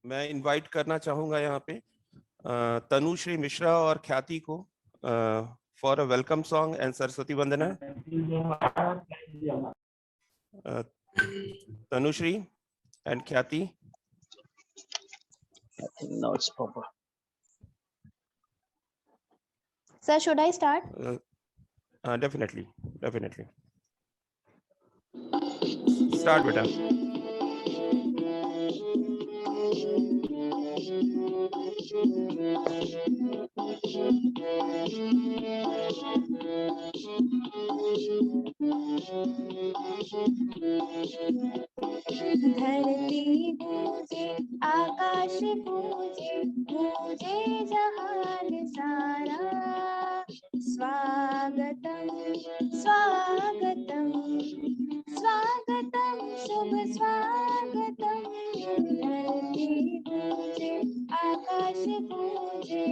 मैं इनवाइट करना चाहूंगा यहाँ पे तनुश्री मिश्रा और ख्याति को for a welcome song and Saraswati Vandana. Tanushree and ख्याति। I think now it's proper. Sir, should I start? Definitely. Start, beta. धरती गूंजे, आकाश गूंजे, गूंजे जहान सारा। स्वागतम स्वागतम स्वागतम शुभ स्वागतम। धरती गूंजे, आकाश गूंजे,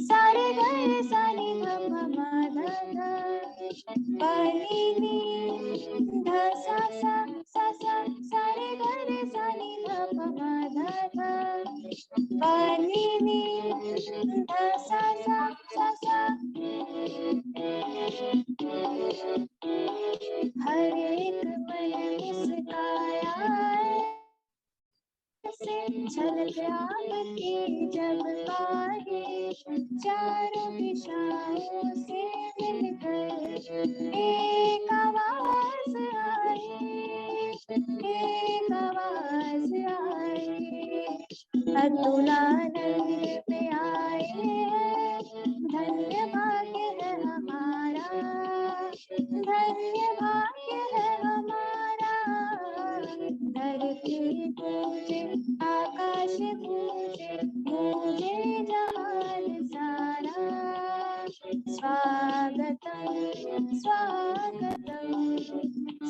सारे घर सानी धा मा धा धा। पानी नी धा सा सा सा सा, सारे घर सानी धा मा धा धा। पानी नी धा सा सा सा सा। हर एक मन मुस्काया से झलक आपकी जब पाए। चारों दिशाओं से मिलकर एक आवाज आए, एक आवाज आए। अतुलानंद में आए हैं, धन्य भाग्य है हमारा, धन्य भाग्य है हमारा। धरती गूंजे, आकाश गूंजे, गूंजे जहान सारा। स्वागतम स्वागतम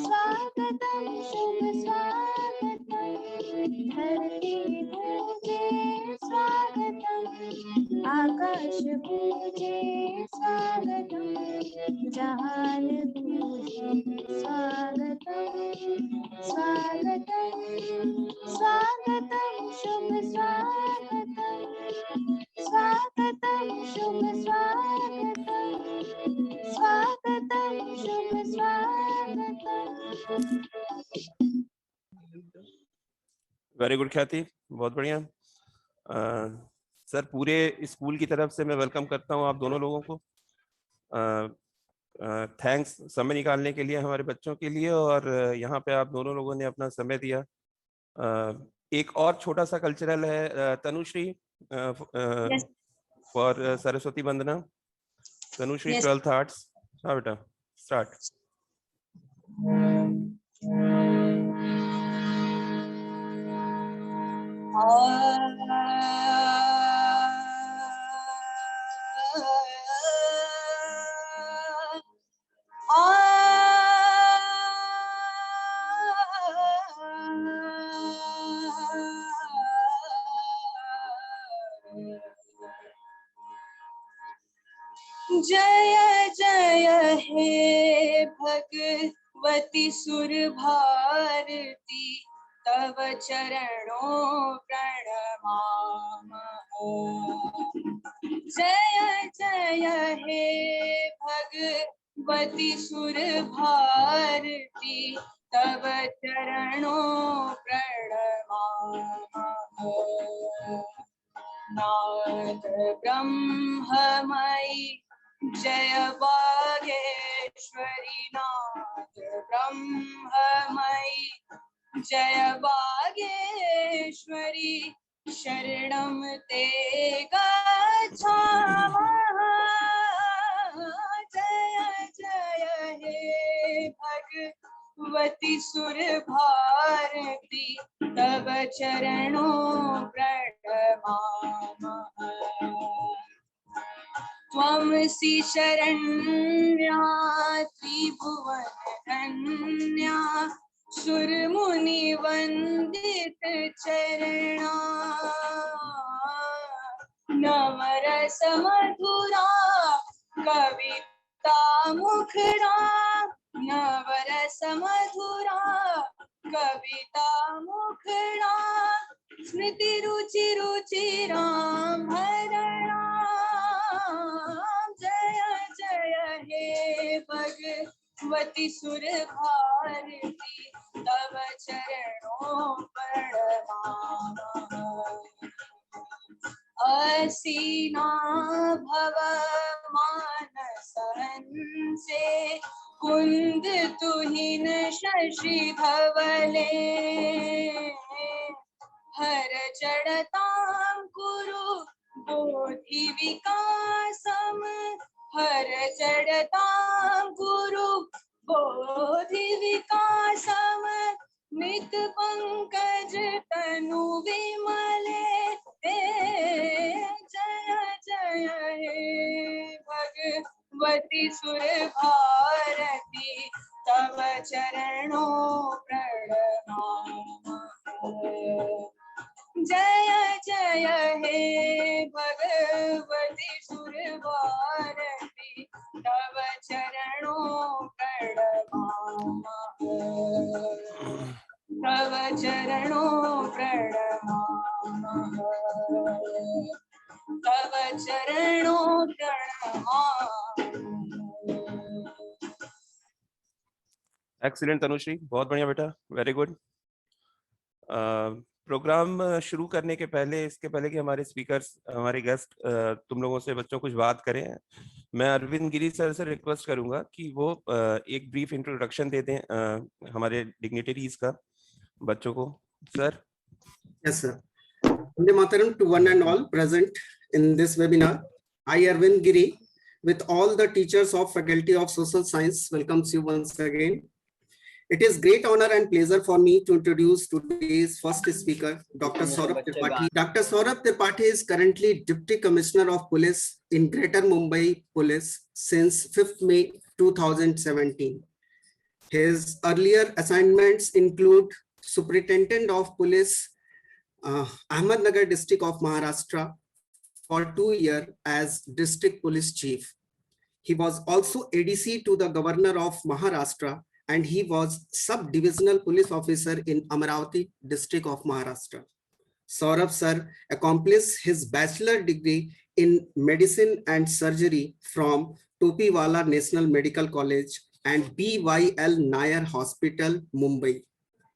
स्वागतम शुभ स्वागतम। धरती गूंजे स्वागतम, आकाश गूंजे स्वागतम, जहान गूंजे स्वागतम। स्वागतम स्वागतम शुभ स्वागतम, स्वागतम शुभ स्वागतम, स्वागतम शुभ स्वागतम। वेरी गुड ख्याति, बहुत बढ़िया। सर, पूरे स्कूल की तरफ से मैं वेलकम करता हूँ आप दोनों लोगों को। थैंक्स समय निकालने के लिए हमारे बच्चों के लिए, और यहाँ पे आप दोनों लोगों ने अपना समय दिया। एक और छोटा सा कल्चरल है, Tanushree for Saraswati Vandana. Tanushree 12th arts. हाँ बेटा, स्टार्ट। जय जय हे भगवती सुर भारती, तव चरणों प्रणमाम। जय जय हे भगवती सुर भारती, तव चरणों प्रणमाम। नाद ब्रह्ममयी जय वागेश्वरी, नाद ब्रह्ममयी जय वागेश्वरी। शरणं ते गच्छामः। जय जय हे भगवती सुर भारती, तव चरणों प्रणमामः। त्वमसि शरण्या त्रिभुवन धन्या, सुर मुनि वंदित चरणा। नवरस मधुरा कविता मुखरा, नवरस मधुरा कविता मुखड़ा स्मृति रुचि रुचिराम हरणाम। जय जय हे भगवती सुर भारती तव चरणों प्रणमाम। असीना भव मानस हंसे कुंद तुहिन शशि धवले। हर जड़तां कुरु बोधि विकासम। हर जड़तां कुरु बोधि विकासम। नित पंकज तनु विमले। जय जय हे भगवती सुर भारती तव चरणों प्रणमाम। जय जय हे भगवती सुर भारती तव चरणों प्रणमाम। तव चरणों प्रणमाम। तव चरणों प्रणमाम। एक्सीलेंट तनुश्री, बहुत बढ़िया बेटा, वेरी गुड। प्रोग्राम शुरू करने के पहले, इसके पहले कि हमारे स्पीकर्स, हमारे गेस्ट तुम लोगों से बच्चों कुछ बात करें, मैं अरविंद गिरी सर से रिक्वेस्ट करूंगा कि वो एक ब्रीफ इंट्रोडक्शन दे दें हमारे डिग्निटरीज का बच्चों को। Sir. Yes, sir. Vande Mataram to one and all present in this webinar. I, Arvind Giri, with all the teachers of Faculty of Social Science, welcomes you once again. It is great honor and pleasure for me to introduce today's first speaker, Dr. Saurabh Tripathi. Dr. Saurabh Tripathi is currently Deputy Commissioner of Police in Greater Mumbai Police since 5th May 2017. His earlier assignments include Superintendent of Police, Ahmednagar District of Maharashtra for 2 years as District Police Chief. He was also ADC to the Governor of Maharashtra, and he was Sub-Divisional Police Officer in Amaravati District of Maharashtra. Saurabh sir accomplished his bachelor degree in Medicine and Surgery from Topiwala National Medical College and BYL Nair Hospital, Mumbai.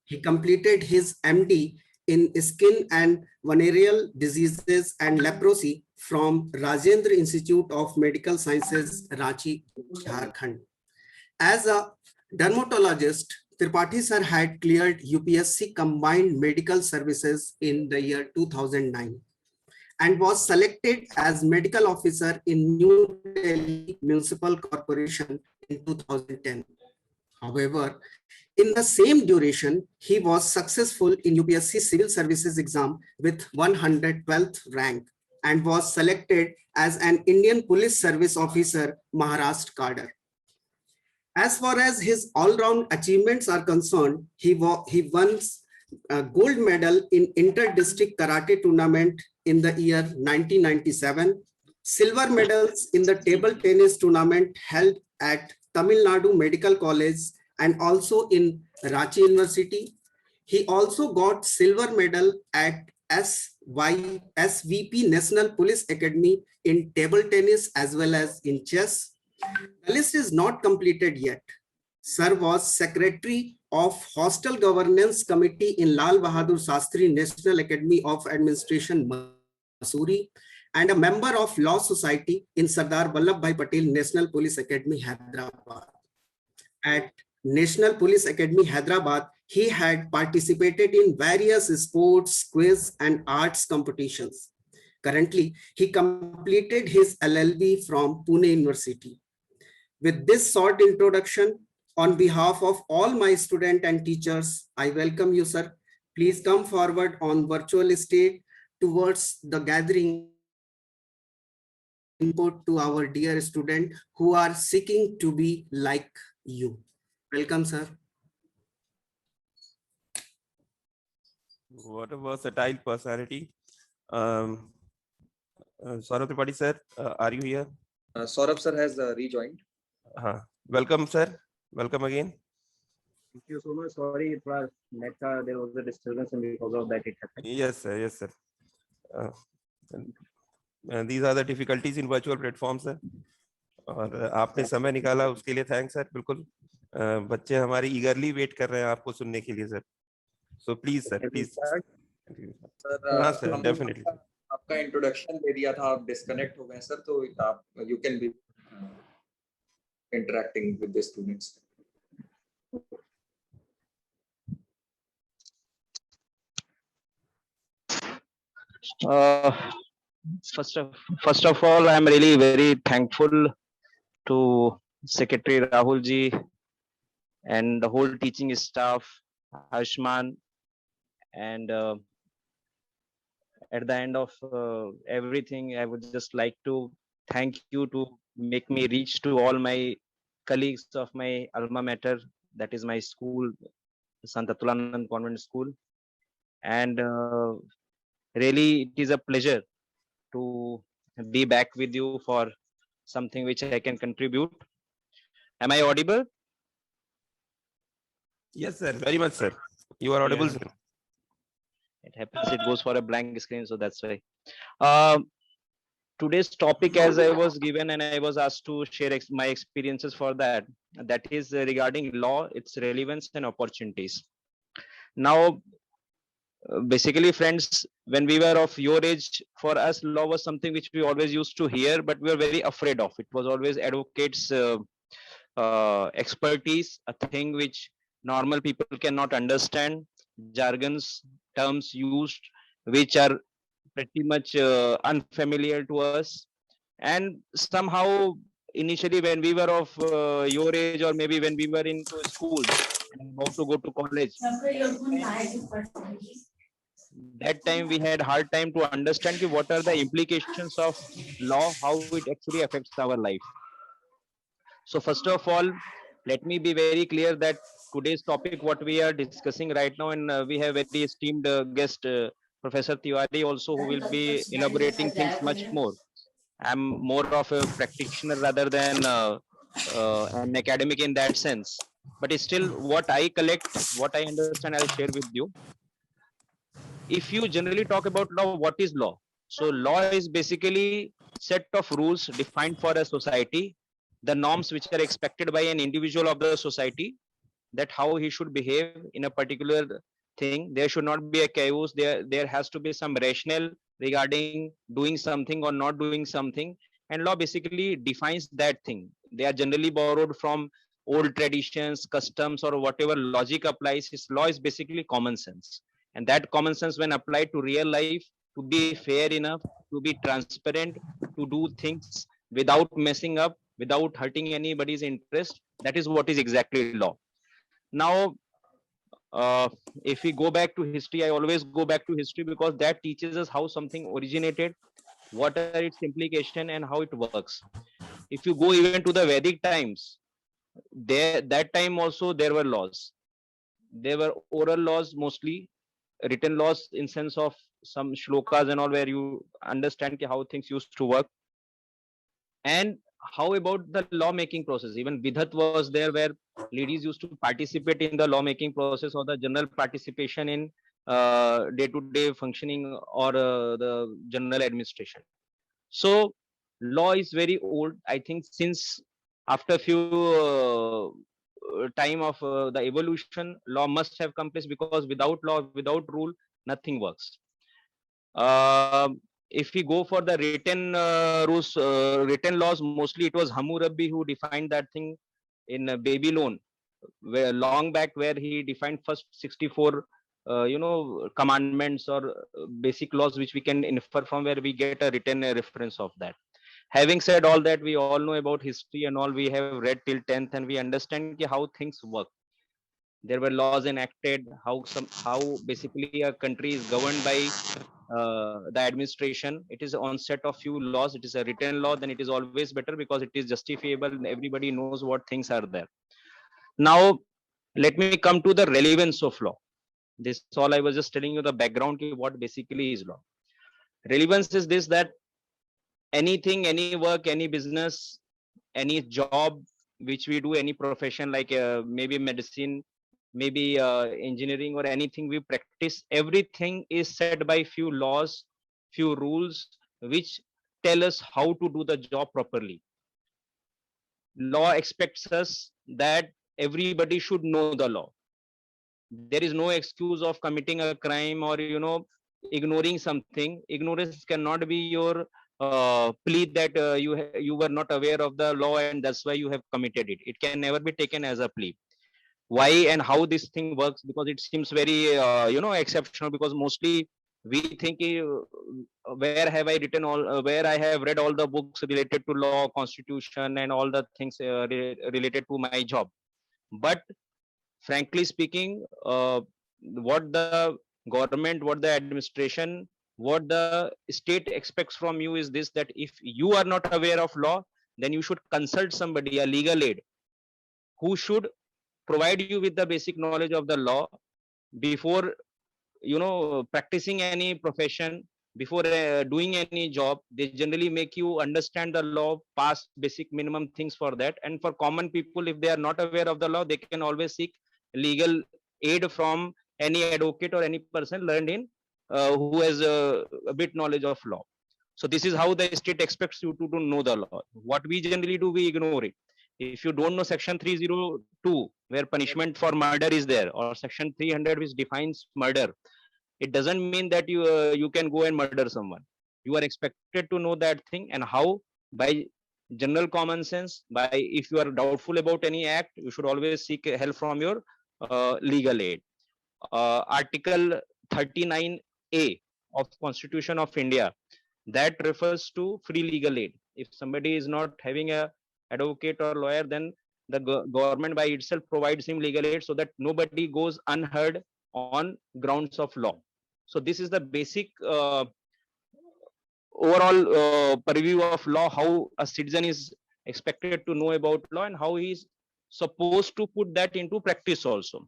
He completed his MD in Skin and Venereal Diseases and Leprosy from Rajendra Institute of Medical Sciences, Ranchi, Jharkhand. As a dermatologist, Tripathi sir had cleared UPSC Combined Medical Services in the year 2009 and was selected as medical officer in New Delhi Municipal Corporation in 2010. However, in the same duration, he was successful in UPSC Civil Services exam with 112th rank and was selected as an Indian Police Service Officer, Maharashtra cadre. As far as his all-round achievements are concerned, he won a gold medal in inter-district karate tournament in the year 1997, silver medals in the table tennis tournament held at Tamil Nadu Medical College and also in Ranchi University. He also got silver medal at SVP National Police Academy in table tennis as well as in chess. The list is not completed yet. Sir was Secretary of Hostel Governance Committee in Lal Bahadur Shastri National Academy of Administration, Mussoorie, and a member of Law Society in Sardar Vallabhbhai Patel National Police Academy, Hyderabad. At National Police Academy, Hyderabad, he had participated in various sports, quiz, and arts competitions. Currently, he completed his LLB from Pune University. With this short introduction, on behalf of all my students and teachers, I welcome you, sir. Please come forward on virtual stage towards the gathering input to our dear students who are seeking to be like you. Welcome, sir. What a versatile personality. Saurabh Tripathi sir, are you here? Saurabh sir has rejoined. Welcome, sir. Welcome again. Thank you so much. Sorry, it was net, there was a disturbance and because of that it happened. Yes, sir. Yes, sir. These are the difficulties in virtual platforms, sir. और आपने समय निकाला उसके लिए thanks sir. बिल्कुल बच्चे हमारे ईगरली wait कर रहे हैं आपको सुनने के लिए sir. So please sir, please. Sir हाँ सर, हमने डेफिनेटली. आपका इंट्रोडक्शन दे दिया था, आप डिस्कनेक्ट हो गए सर, तो आप you can be interacting with the students. First of all, I'm really very thankful to Secretary Rahul ji and the whole teaching staff, Ashman, and at the end of everything, I would just like to thank you to make me reach to all my colleagues of my alma mater, that is my school, Sant Atulanand Convent School, and really it is a pleasure to be back with you for something which I can contribute. Am I audible? Yes sir, very much sir. You are audible, sir. It happens, it goes for a blank screen, so that's why. Today's topic, as I was given and I was asked to share my experiences for that, that is regarding law, its relevance and opportunities. Now, basically, friends, when we were of your age, for us, law was something which we always used to hear, but we were very afraid of. It was always advocates' expertise, a thing which normal people cannot understand, jargons, terms used, which are pretty much unfamiliar to us. And somehow, initially, when we were of your age, or maybe when we were into school and about to go to college, that time we had hard time to understand what are the implications of law, how it actually affects our life. So first of all, let me be very clear that today's topic, what we are discussing right now, and we have very esteemed guest, Professor Tiwari also, who will be elaborating things much more. I'm more of a practitioner rather than an academic in that sense. But still, what I collect, what I understand, I'll share with you. If you generally talk about law, what is law? So law is basically set of rules defined for a society, the norms which are expected by an individual of the society, that how he should behave in a particular thing. There should not be a chaos. There has to be some rationale regarding doing something or not doing something. And law basically defines that thing. They are generally borrowed from old traditions, customs, or whatever logic applies. Law is basically common sense. And that common sense, when applied to real life, to be fair enough, to be transparent, to do things without messing up, without hurting anybody's interest, that is what is exactly law. Now, if we go back to history, I always go back to history because that teaches us how something originated, what are its implications, and how it works. If you go even to the Vedic times, that time also there were laws. There were oral laws mostly, written laws in sense of some shlokas and all, where you understand how things used to work. And how about the lawmaking process? Even Vidhat was there, where ladies used to participate in the lawmaking process or the general participation in day-to-day functioning or the general administration. So law is very old. I think since after few time of the evolution, law must have come place, because without law, without rule, nothing works. If we go for the written rules, written laws, mostly it was Hammurabi who defined that thing in Babylon, where long back, where he defined first 64 commandments or basic laws which we can infer from, where we get a written reference of that. Having said all that, we all know about history and all, we have read till 10th and we understand how things work. There were laws enacted, how basically a country is governed by the administration. It is on set of few laws. It is a written law, then it is always better because it is justifiable and everybody knows what things are there. Now, let me come to the relevance of law. This all I was just telling you the background, what basically is law. Relevance is this, that anything, any work, any business, any job which we do, any profession, like maybe medicine, maybe engineering or anything we practice, everything is set by few laws, few rules, which tell us how to do the job properly. Law expects us that everybody should know the law. There is no excuse of committing a crime or ignoring something. Ignorance cannot be your plea that you were not aware of the law and that's why you have committed it. It can never be taken as a plea. Why and how this thing works? Because it seems very exceptional, because mostly we think where have I written all where I have read all the books related to law, constitution and all the things related to my job. But frankly speaking, what the government, what the administration, what the state expects from you is this, that if you are not aware of law, then you should consult somebody, a legal aid, who should provide you with the basic knowledge of the law before practicing any profession, before doing any job. They generally make you understand the law, pass basic minimum things for that. And for common people, if they are not aware of the law, they can always seek legal aid from any advocate or any person learned in who has a bit knowledge of law. So this is how the state expects you to know the law. What we generally do, we ignore it. If you don't know section 302, where punishment for murder is there, or section 300, which defines murder, it doesn't mean that you can go and murder someone. You are expected to know that thing, and how? By general common sense. By, if you are doubtful about any act, you should always seek help from your legal aid. Article 39A of Constitution of India, that refers to free legal aid. If somebody is not having a advocate or lawyer, then the government by itself provides him legal aid, so that nobody goes unheard on grounds of law. So this is the basic overall purview of law, how a citizen is expected to know about law and how he is supposed to put that into practice also.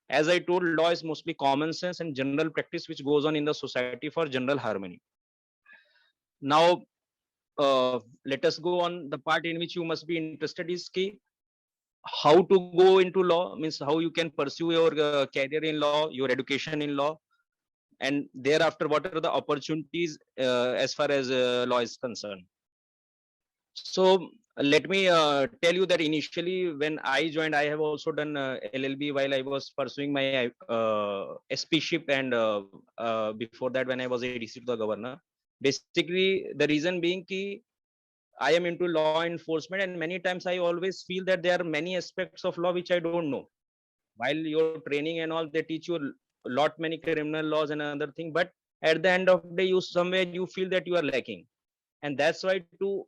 As I told, law is mostly common sense and general practice which goes on in the society for general harmony. Now, let us go on the part in which you must be interested, is key how to go into law, means how you can pursue your career in law, your education in law, and thereafter what are the opportunities as far as law is concerned. So let me tell you that initially when I joined, I have also done LLB while I was pursuing my SPship, and before that when I was ADC to the governor. Basically, the reason being ki I am into law enforcement, and many times I always feel that there are many aspects of law which I don't know. While your training and all, they teach you a lot many criminal laws and another thing, but at the end of the day, you somewhere you feel that you are lacking, and that's why to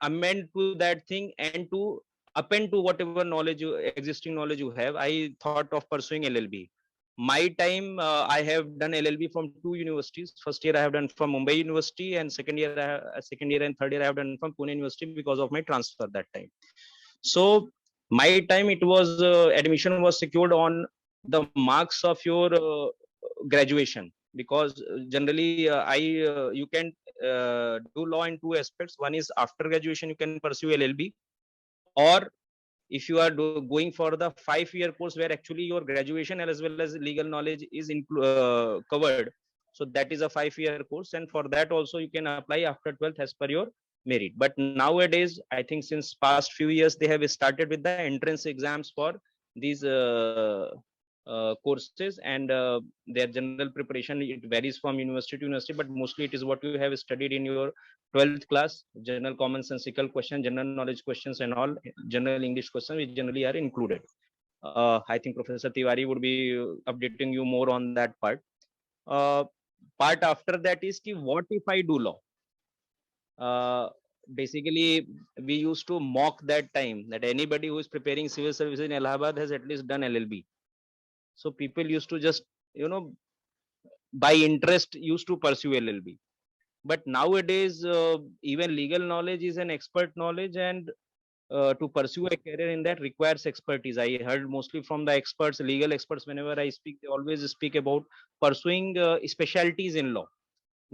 amend to that thing and to append to whatever knowledge existing knowledge you have, I thought of pursuing LLB. My time, I have done LLB from two universities. First year I have done from Mumbai University, and second year and third year I have done from Pune University because of my transfer that time. So my time, it was admission was secured on the marks of your graduation, because generally you can do law in two aspects. One is after graduation you can pursue LLB, or if you are going for the 5-year course where actually your graduation as well as legal knowledge is covered. So that is a 5-year course, and for that also you can apply after 12th as per your merit. But nowadays, I think since past few years, they have started with the entrance exams for these courses, and their general preparation, it varies from university to university, but mostly it is what you have studied in your 12th class, general commonsensical questions, general knowledge questions and all, general English questions which generally are included. I think Professor Tiwari would be updating you more on that part. Part after that is ki, what if I do law? Basically, we used to mock that time that anybody who is preparing civil services in Allahabad has at least done LLB. So people used to just, by interest used to pursue LLB. But nowadays, even legal knowledge is an expert knowledge, and to pursue a career in that requires expertise. I heard mostly from the experts, legal experts, whenever I speak, they always speak about pursuing specialties in law.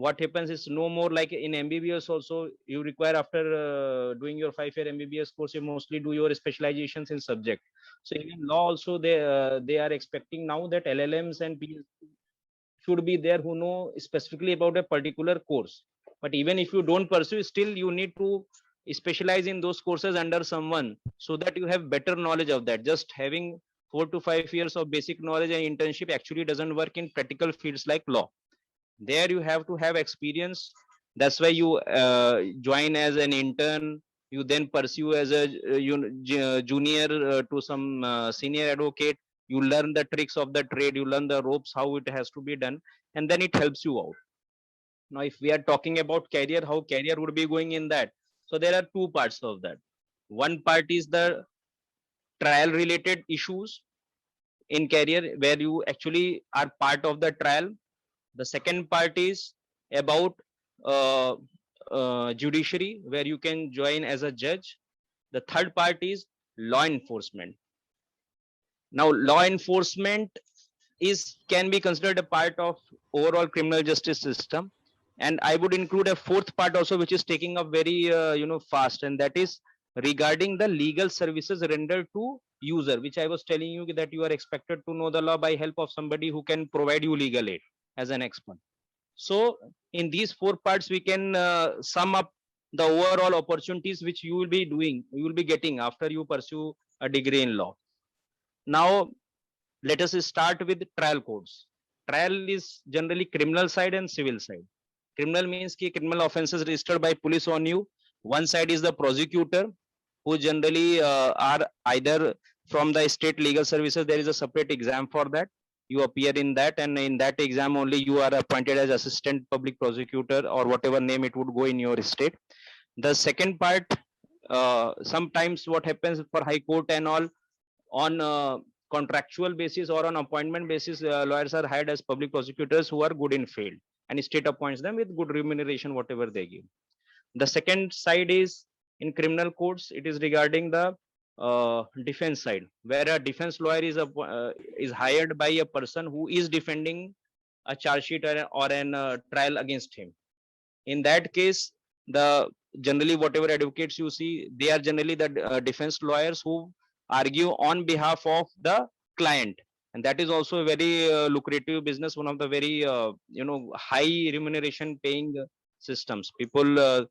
what happens is no more like in MBBS also you require after doing your 5-year MBBS course, you mostly do your specializations in subject. So in law also they are expecting now that LLMs and PhD should be there who know specifically about a particular course. But even if you don't pursue, still you need to specialize in those courses under someone so that you have better knowledge of that. Just having 4 to 5 years of basic knowledge and internship actually doesn't work in practical fields like law. There you have to have experience. That's why you join as an intern, you then pursue as a junior to some senior advocate. You learn the tricks of the trade, you learn the ropes how it has to be done, and then it helps you out. Now if we are talking about career, how career would be going in that, so there are two parts of that. One part is the trial related issues in career where you actually are part of the trial. The second part is about uh, judiciary, where you can join as a judge. The third part is law enforcement. Now, law enforcement can be considered a part of overall criminal justice system, and I would include a fourth part also, which is taking up very fast, and that is regarding the legal services rendered to user, which I was telling you that you are expected to know the law by help of somebody who can provide you legal aid as an expert. So in these four parts, we can sum up the overall opportunities which you will be getting after you pursue a degree in law. Now, let us start with trial codes. Trial is generally criminal side and civil side. Criminal means ki criminal offenses registered by police on you. One side is the prosecutor, who generally are either from the state legal services. There is a separate exam for that. You appear in that, and in that exam only you are appointed as assistant public prosecutor or whatever name it would go in your state. The second part, sometimes what happens for high court and all, on contractual basis or on appointment basis, lawyers are hired as public prosecutors who are good in field, and state appoints them with good remuneration whatever they give. The second side is in criminal courts, it is regarding the defense side, where a defense lawyer is hired by a person who is defending a charge sheet or an trial against him. In that case, the generally whatever advocates you see, they are generally the defense lawyers who argue on behalf of the client, and that is also a very lucrative business, one of the very high remuneration paying systems. People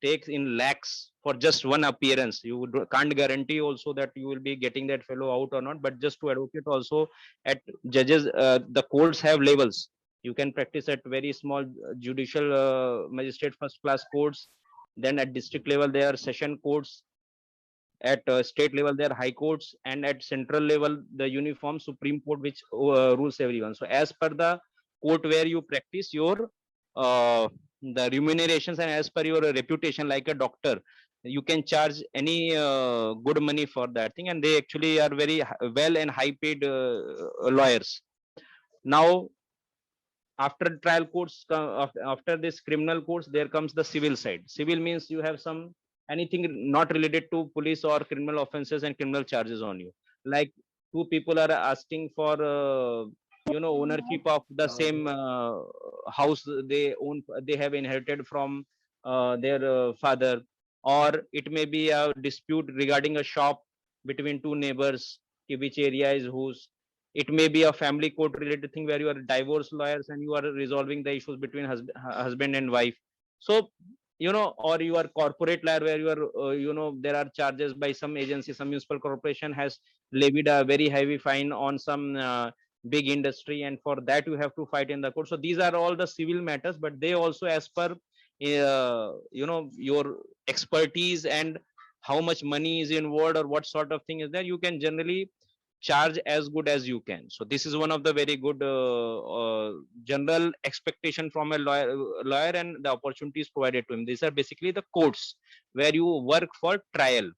takes in lakhs for just one appearance. You can't guarantee also that you will be getting that fellow out or not, but just to advocate also at judges, the courts have levels. You can practice at very small judicial magistrate first class courts, then at district level there are session courts, at state level there are high courts, and at central level the uniform supreme court which rules everyone. So as per the court where you practice, your the remunerations, and as per your reputation, like a doctor, you can charge any good money for that thing, and they actually are very well and high paid lawyers. Now after trial courts, after this criminal courts, there comes the civil side. Civil means you have some anything not related to police or criminal offenses and criminal charges on you, like two people are asking for ownership of the same house they own, they have inherited from their father, or it may be a dispute regarding a shop between two neighbors, which area is whose. It may be a family court related thing where you are divorce lawyers and you are resolving the issues between husband and wife. So or you are corporate lawyer where you are there are charges by some agency, some municipal corporation has levied a very heavy fine on some big industry, and for that you have to fight in the court. So these are all the civil matters, but they also, as per your expertise and how much money is involved or what sort of thing is there, you can generally charge as good as you can. So this is one of the very good general expectation from a lawyer, and the opportunities provided to him. These are basically the courts where you work for trial,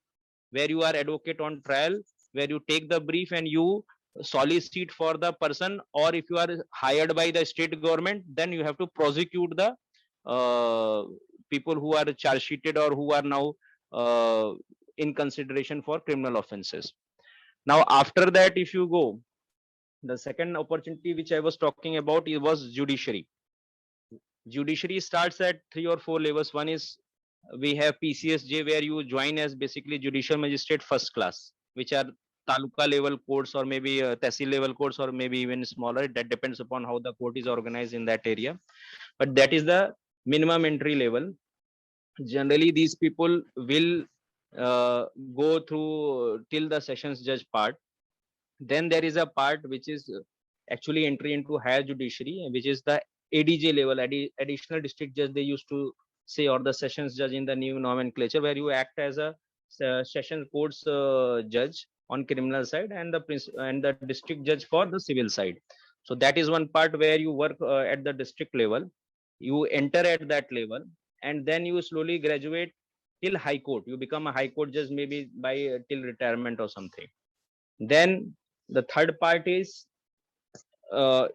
where you are advocate on trial, where you take the brief and you solicit for the person, or if you are hired by the state government, then you have to prosecute the people who are charge sheeted or who are now in consideration for criminal offenses. Now after that, if you go, the second opportunity which I was talking about, it was judiciary. Judiciary starts at 3 or 4 levels. One is we have PCSJ, where you join as basically judicial magistrate first class, which are taluka level courts or maybe tehsil level courts or maybe even smaller. That depends upon how the court is organized in that area. But that is the minimum entry level. Generally, these people will go through till the sessions judge part. Then there is a part which is actually entry into higher judiciary, which is the ADJ level, additional district judge they used to say, or the sessions judge in the new nomenclature, where you act as a session courts judge on criminal side and the district judge for the civil side. So that is one part where you work at the district level. You enter at that level, and then you slowly graduate till high court. You become a high court judge maybe by till retirement or something. Then the third part is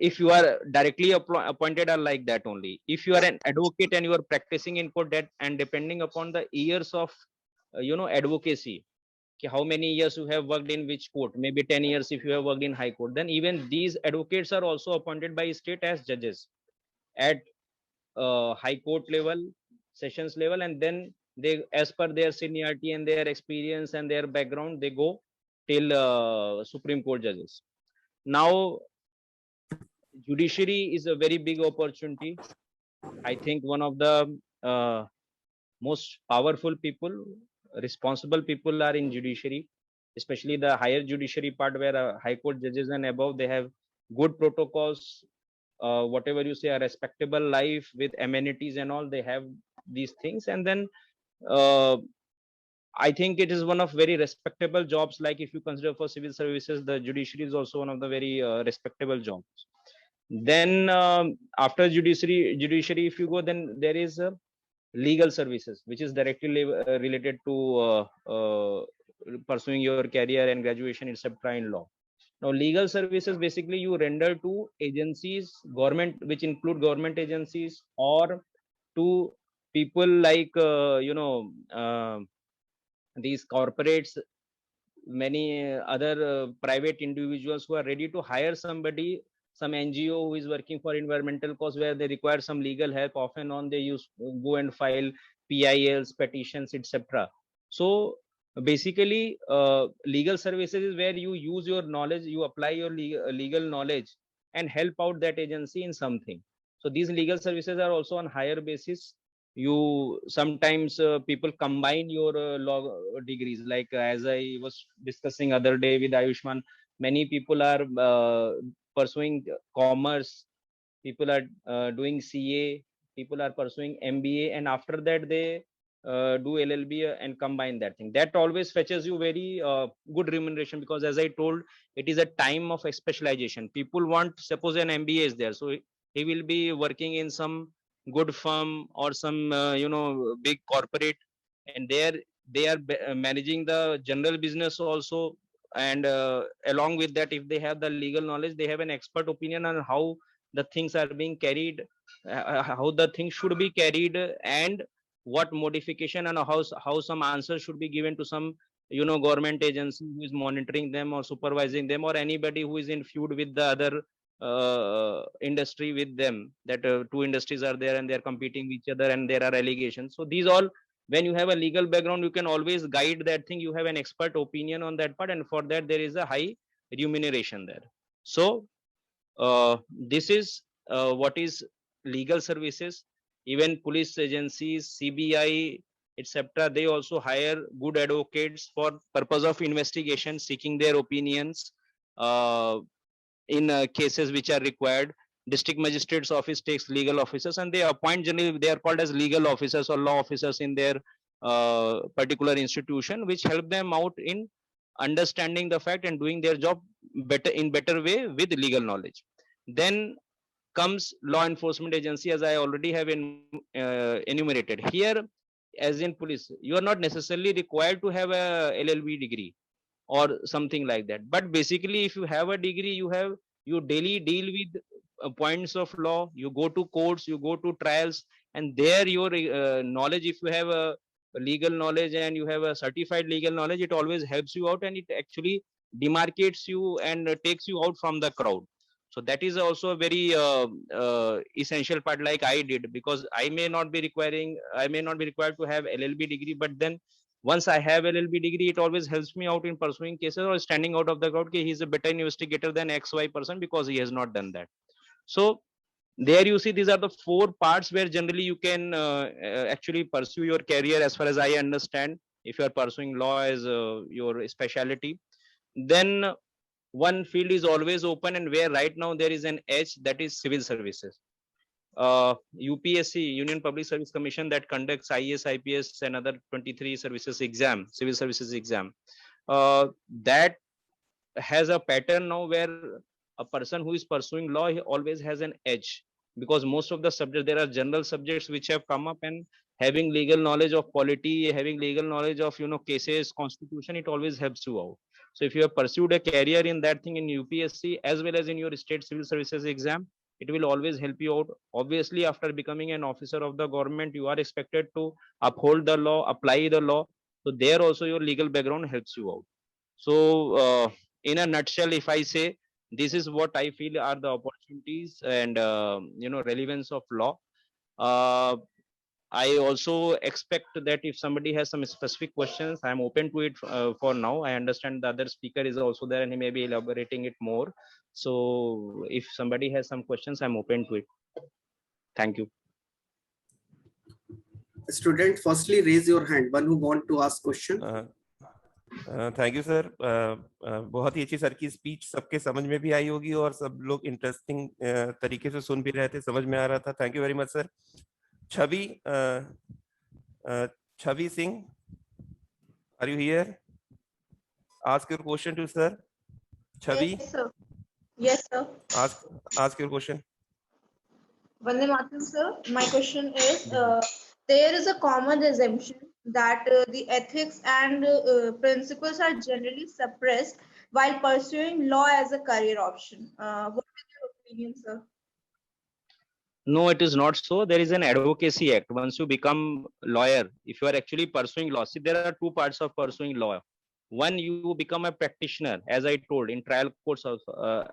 if you are directly appointed or like that only. If you are an advocate and you are practicing in court, that and depending upon the years of advocacy, how many years you have worked in which court, maybe 10 years if you have worked in high court, then even these advocates are also appointed by state as judges at high court level, sessions level, and then they, as per their seniority and their experience and their background, they go till Supreme Court judges. Now, judiciary is a very big opportunity. I think one of the most powerful people, responsible people are in judiciary, especially the higher judiciary part, where high court judges and above, they have good protocols, whatever you say, a respectable life with amenities and all. They have these things. And then I think it is one of very respectable jobs. Like if you consider for civil services, the judiciary is also one of the very respectable jobs. Then after judiciary, if you go, then there is legal services, which is directly related to pursuing your career and graduation, etc. in law. Now, legal services basically you render to agencies, government, which include government agencies, or to people like these corporates, many other private individuals who are ready to hire somebody, some NGO who is working for environmental cause, where they require some legal help. Off and on, they go and file PILs, petitions, etc. So basically, legal services is where you use your knowledge, you apply your legal knowledge and help out that agency in something. So these legal services are also on higher basis. You sometimes people combine your law degrees, like as I was discussing other day with Ayushman, many people are pursuing commerce, people are doing CA, people are pursuing MBA, and after that they do LLB and combine that thing. That always fetches you very good remuneration, because as I told, it is a time of specialization. People want, suppose an MBA is there, so he will be working in some good firm or some big corporate, and there they are managing the general business also. And along with that, if they have the legal knowledge, they have an expert opinion on how the things are being carried, how the things should be carried, and what modification and how some answers should be given to some government agency who is monitoring them or supervising them, or anybody who is in feud with the other industry with them, that two industries are there and they are competing with each other and there are allegations. So these all, when you have a legal background, you can always guide that thing. You have an expert opinion on that part, and for that there is a high remuneration there. So this is what is legal services. Even police agencies, CBI, etc., they also hire good advocates for purpose of investigation, seeking their opinions in cases which are required. District magistrate's office takes legal officers, and they appoint, generally they are called as legal officers or law officers in their particular institution, which help them out in understanding the fact and doing their job better way with legal knowledge. Then comes law enforcement agency, as I already have enumerated here. As in police, you are not necessarily required to have a LLB degree or something like that, but basically if you have a degree, you daily deal with points of law, you go to courts, you go to trials, and there your knowledge, if you have a legal knowledge and you have a certified legal knowledge, it always helps you out, and it actually demarcates you and takes you out from the crowd. So that is also a very essential part, like I did, because I may not be required to have LLB degree, but then once I have LLB degree, it always helps me out in pursuing cases or standing out of the crowd. He's a better investigator than XY person because he has not done that. So there you see, these are the 4 parts where generally you can actually pursue your career, as far as I understand. If you are pursuing law as your specialty, then one field is always open, and where right now there is an edge, that is civil services. UPSC, Union Public Service Commission, that conducts IAS, IPS and other 23 services exam, civil services exam, that has a pattern now where a person who is pursuing law, he always has an edge, because most of the subjects, there are general subjects which have come up, and having legal knowledge of polity, having legal knowledge of cases, constitution, it always helps you out. So if you have pursued a career in that thing in UPSC as well as in your state civil services exam, it will always help you out. Obviously, after becoming an officer of the government, you are expected to uphold the law, apply the law. So there also your legal background helps you out. So in a nutshell, if I say, this is what I feel are the opportunities and relevance of law. I also expect that if somebody has some specific questions, I'm open to it for now. I understand the other speaker is also there and he may be elaborating it more. So if somebody has some questions, I'm open to it. Thank you. Student, firstly raise your hand, one who want to ask question. Thank you sir. बहुत ही अच्छी sir की speech, सबके समझ में भी आई होगी और सब लोग इंटरेस्टिंग तरीके से सुन भी रहे थे, समझ में आ रहा था. Thank you very much sir. Chhavi Singh, are you here? Ask your question to sir. Chhavi? Yes, sir. Ask your question. Vande Mataram, sir. My question is, there is a common assumption that the ethics and principles are generally suppressed while pursuing law as a career option. What is your opinion, sir? No, it is not so. There is an advocacy act. Once you become lawyer, if you are actually pursuing law, see, there are 2 parts of pursuing law. One, you become a practitioner, as I told, in trial courts of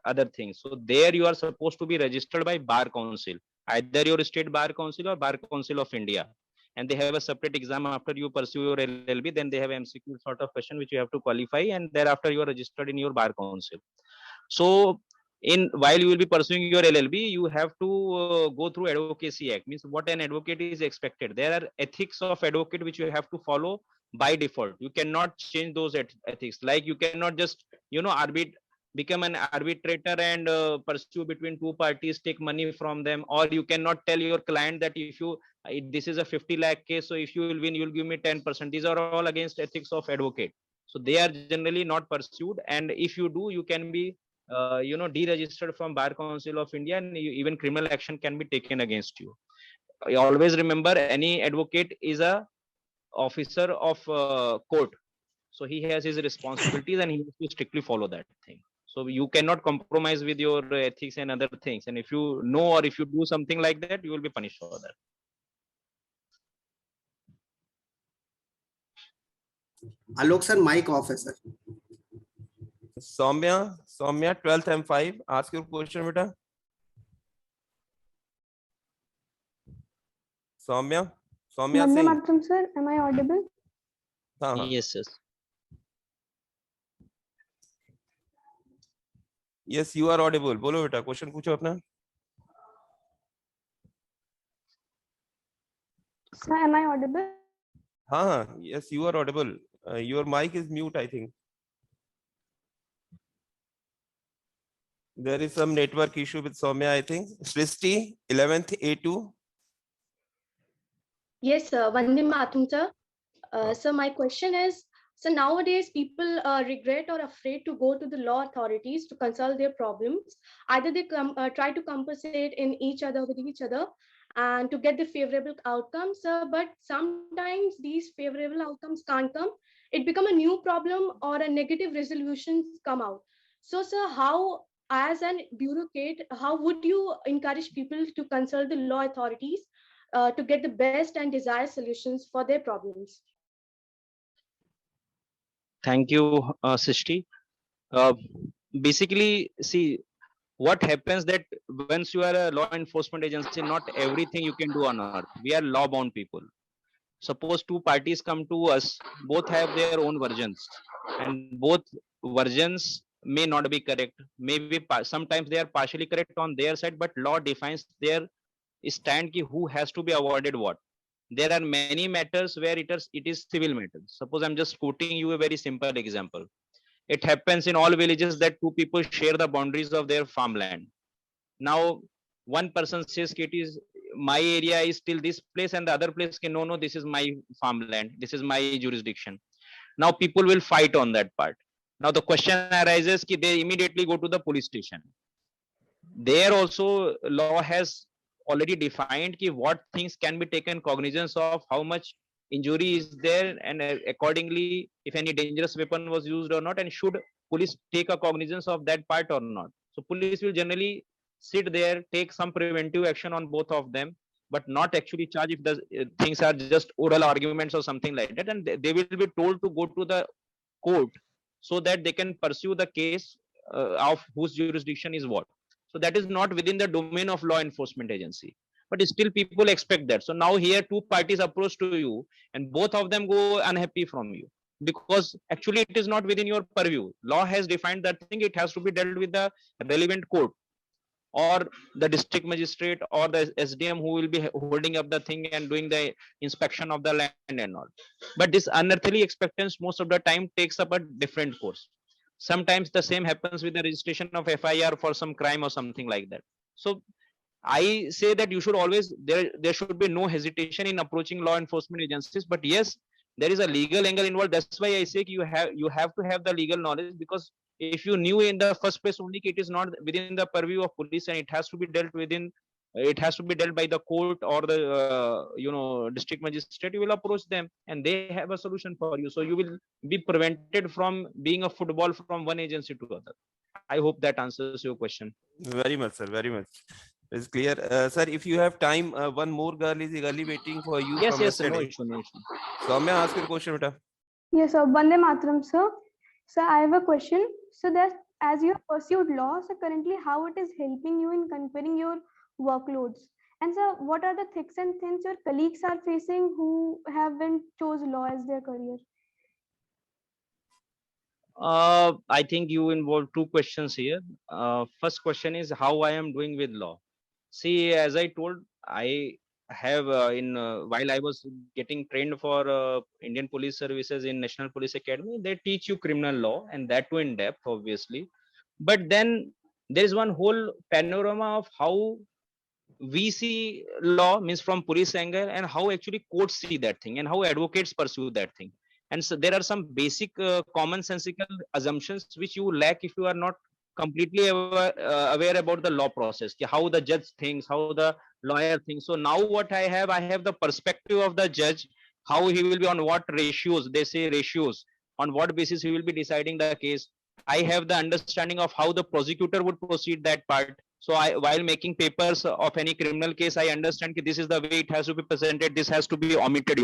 other things. So there you are supposed to be registered by Bar Council, either your state Bar Council or Bar Council of India. And they have a separate exam after you pursue your LLB. Then they have MCQ sort of question which you have to qualify, and thereafter you are registered in your Bar Council. So while you will be pursuing your LLB, you have to go through Advocacy Act. Means what an advocate is expected. There are ethics of advocate which you have to follow by default. You cannot change those ethics. Like you cannot just become an arbitrator and pursue between 2 parties, take money from them, or you cannot tell your client that if this is a 50 lakh case, so if you will win, you'll give me 10%. These are all against ethics of advocate. So they are generally not pursued, and if you do, you can be deregistered from Bar Council of India, and even criminal action can be taken against you. I always remember, any advocate is a officer of court, so he has his responsibilities and he has to strictly follow that thing. So you cannot compromise with your ethics and other things, and if you know or if you do something like that, you will be punished for that. Alok sir, mic off hai sir. Soumya, 12th M5, ask your question, beta. Soumya Vande Singh. Mataram, sir. Am I audible? Yes, yes. Yes, you are audible. बोलो बेटा, question पूछो अपना. Sir, am I audible? हाँ, yes, you are audible. Your mic is mute, I think. There is some network issue with Soumya, I think. Srishti, 11th A2. Yes, sir. Vande Mataram, sir. So my question is, so nowadays people regret or afraid to go to the law authorities to consult their problems. Either they try to compensate in each other with each other and to get the favorable outcomes, but sometimes these favorable outcomes can't come. It become a new problem or a negative resolutions come out. So, sir, how, as an bureaucrat, how would you encourage people to consult the law authorities to get the best and desired solutions for their problems? Thank you, Srishti. Basically, see, what happens that once you are a law enforcement agency, not everything you can do on earth. We are law bound people. Suppose two parties come to us, both have their own versions, and both versions may not be correct. Maybe sometimes they are partially correct on their side, but law defines their stand ki who has to be awarded what. There are many matters where it is civil matters. Suppose I'm just quoting you a very simple example. It happens in all villages that two people share the boundaries of their farmland. Now one person says it is my area is still this place, and the other place can no, this is my farmland, this is my jurisdiction. Now people will fight on that part. Now the question arises ki they immediately go to the police station. There also law has already defined ki what things can be taken cognizance of, how much injury is there, and accordingly if any dangerous weapon was used or not, and should police take a cognizance of that part or not. So police will generally sit there, take some preventive action on both of them, but not actually charge if the things are just oral arguments or something like that, and they will be told to go to the court so that they can pursue the case of whose jurisdiction is what. So that is not within the domain of law enforcement agency, but still people expect that. So now here two parties approach to you and both of them go unhappy from you, because actually it is not within your purview. Law has defined that thing, it has to be dealt with the relevant court or the district magistrate or the SDM who will be holding up the thing and doing the inspection of the land and all. But this unearthly expectance most of the time takes up a different course. Sometimes the same happens with the registration of FIR for some crime or something like that. So I say that you should always, there should be no hesitation in approaching law enforcement agencies. But yes, there is a legal angle involved. That's why I say you have to have the legal knowledge, because if you knew in the first place only it is not within the purview of police and it has to be dealt within, it has to be dealt by the court or the district magistrate, you will approach them and they have a solution for you. So you will be prevented from being a football from one agency to other. I hope that answers your question. Very much, sir. Very much. It's clear. Sir, if you have time, one more girl is eagerly waiting for you. Yes, from yes, no yesterday. issue, no issue. So, may I ask your question, beta? Yes, sir. Vande Mataram, sir. Sir, I have a question. So that as you have pursued law, so currently how it is helping you in conquering your workloads? And sir, what are the thicks and thins your colleagues are facing who haven't chose law as their career? I think you involve two questions here. First question is how I am doing with law. See, as I told, I have while I was getting trained for Indian Police Services in National Police Academy, they teach you criminal law, and that too in depth, obviously. But then there is one whole panorama of how we see law, means from police angle, and how actually courts see that thing and how advocates pursue that thing. And so there are some basic commonsensical assumptions which you lack if you are not completely aware about the law process, how the judge thinks, how the lawyer thinks. So now what I have the perspective of the judge, how he will be, on what ratios, they say ratios, on what basis he will be deciding the case. I have the understanding of how the prosecutor would proceed that part. So while making papers of any criminal case, I understand that this is the way it has to be presented, this has to be omitted,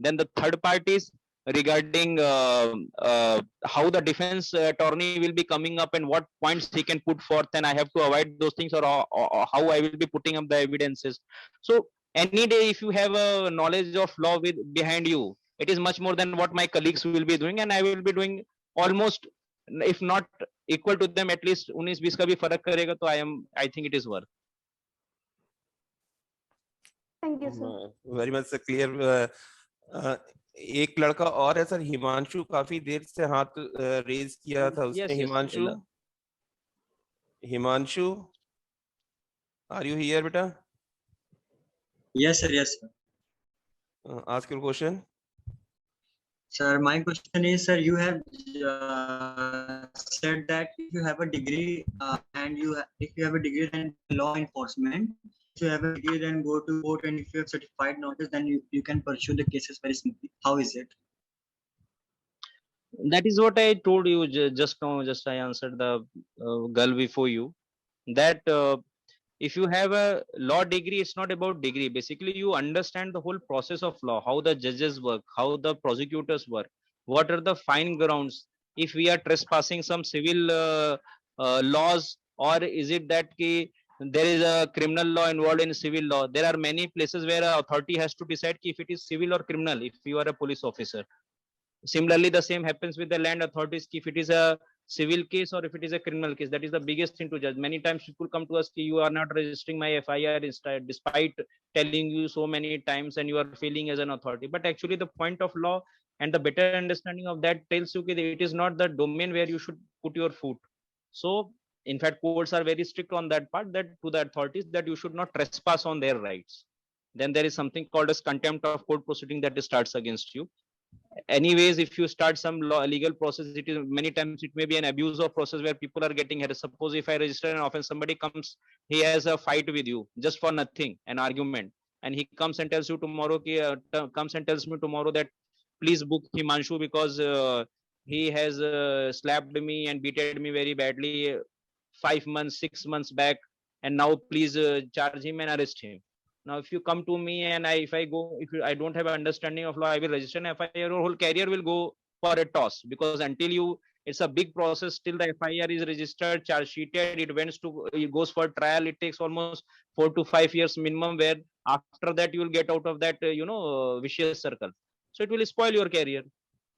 Then the third part is regarding how the defense attorney will be coming up and what points he can put forth, and I have to avoid those things, or how I will be putting up the evidences. So any day if you have a knowledge of law behind you, it is much more than what my colleagues will be doing, and I will be doing almost, if not equal to them, at least 19-20 का भी फर्क करेगा, तो I think it is worth. Thank you, sir. Very much clear. एक लड़का और है sir, Himanshu, काफी देर से हाथ रेज किया था उसने. Yes, Himanshu, are you here, beta? Yes, sir. Yes, sir. Ask your question. Sir, my question is, sir, you have said that if you have a degree if you have a degree in law enforcement, if you have a degree, then go to court, and if you have certified notice, then you can pursue the cases very smoothly. How is it? That is what I told you just now. Just I answered the girl before you, that if you have a law degree, it's not about degree. Basically, you understand the whole process of law, how the judges work, how the prosecutors work, what are the fine grounds. If we are trespassing some civil laws, or is it that there is a criminal law involved in civil law? There are many places where a authority has to decide if it is civil or criminal if you are a police officer. Similarly, the same happens with the land authorities if it is a civil case or if it is a criminal case. That is the biggest thing to judge. Many times people come to us, you are not registering my FIR despite telling you so many times, and you are failing as an authority. But actually the point of law and the better understanding of that tells you that it is not the domain where you should put your foot. So in fact, courts are very strict on that part, that to the authorities, that you should not trespass on their rights. Then there is something called as contempt of court proceeding that starts against you. Anyways, if you start some legal process, it is many times it may be an abuse of process where people are getting harassed. Suppose if I register an offense, somebody comes, he has a fight with you just for nothing, an argument, and he comes and tells you tomorrow, comes and tells me tomorrow that please book Himanshu because he has slapped me and beaten me very badly 5 months, 6 months back, and now please charge him and arrest him. Now, if you come to me and if I don't have an understanding of law, I will register an FIR. Your whole career will go for a toss, because until it's a big process till the FIR is registered, charge sheeted, it goes for trial. It takes almost 4 to 5 years minimum, where after that you will get out of that, vicious circle. So it will spoil your career.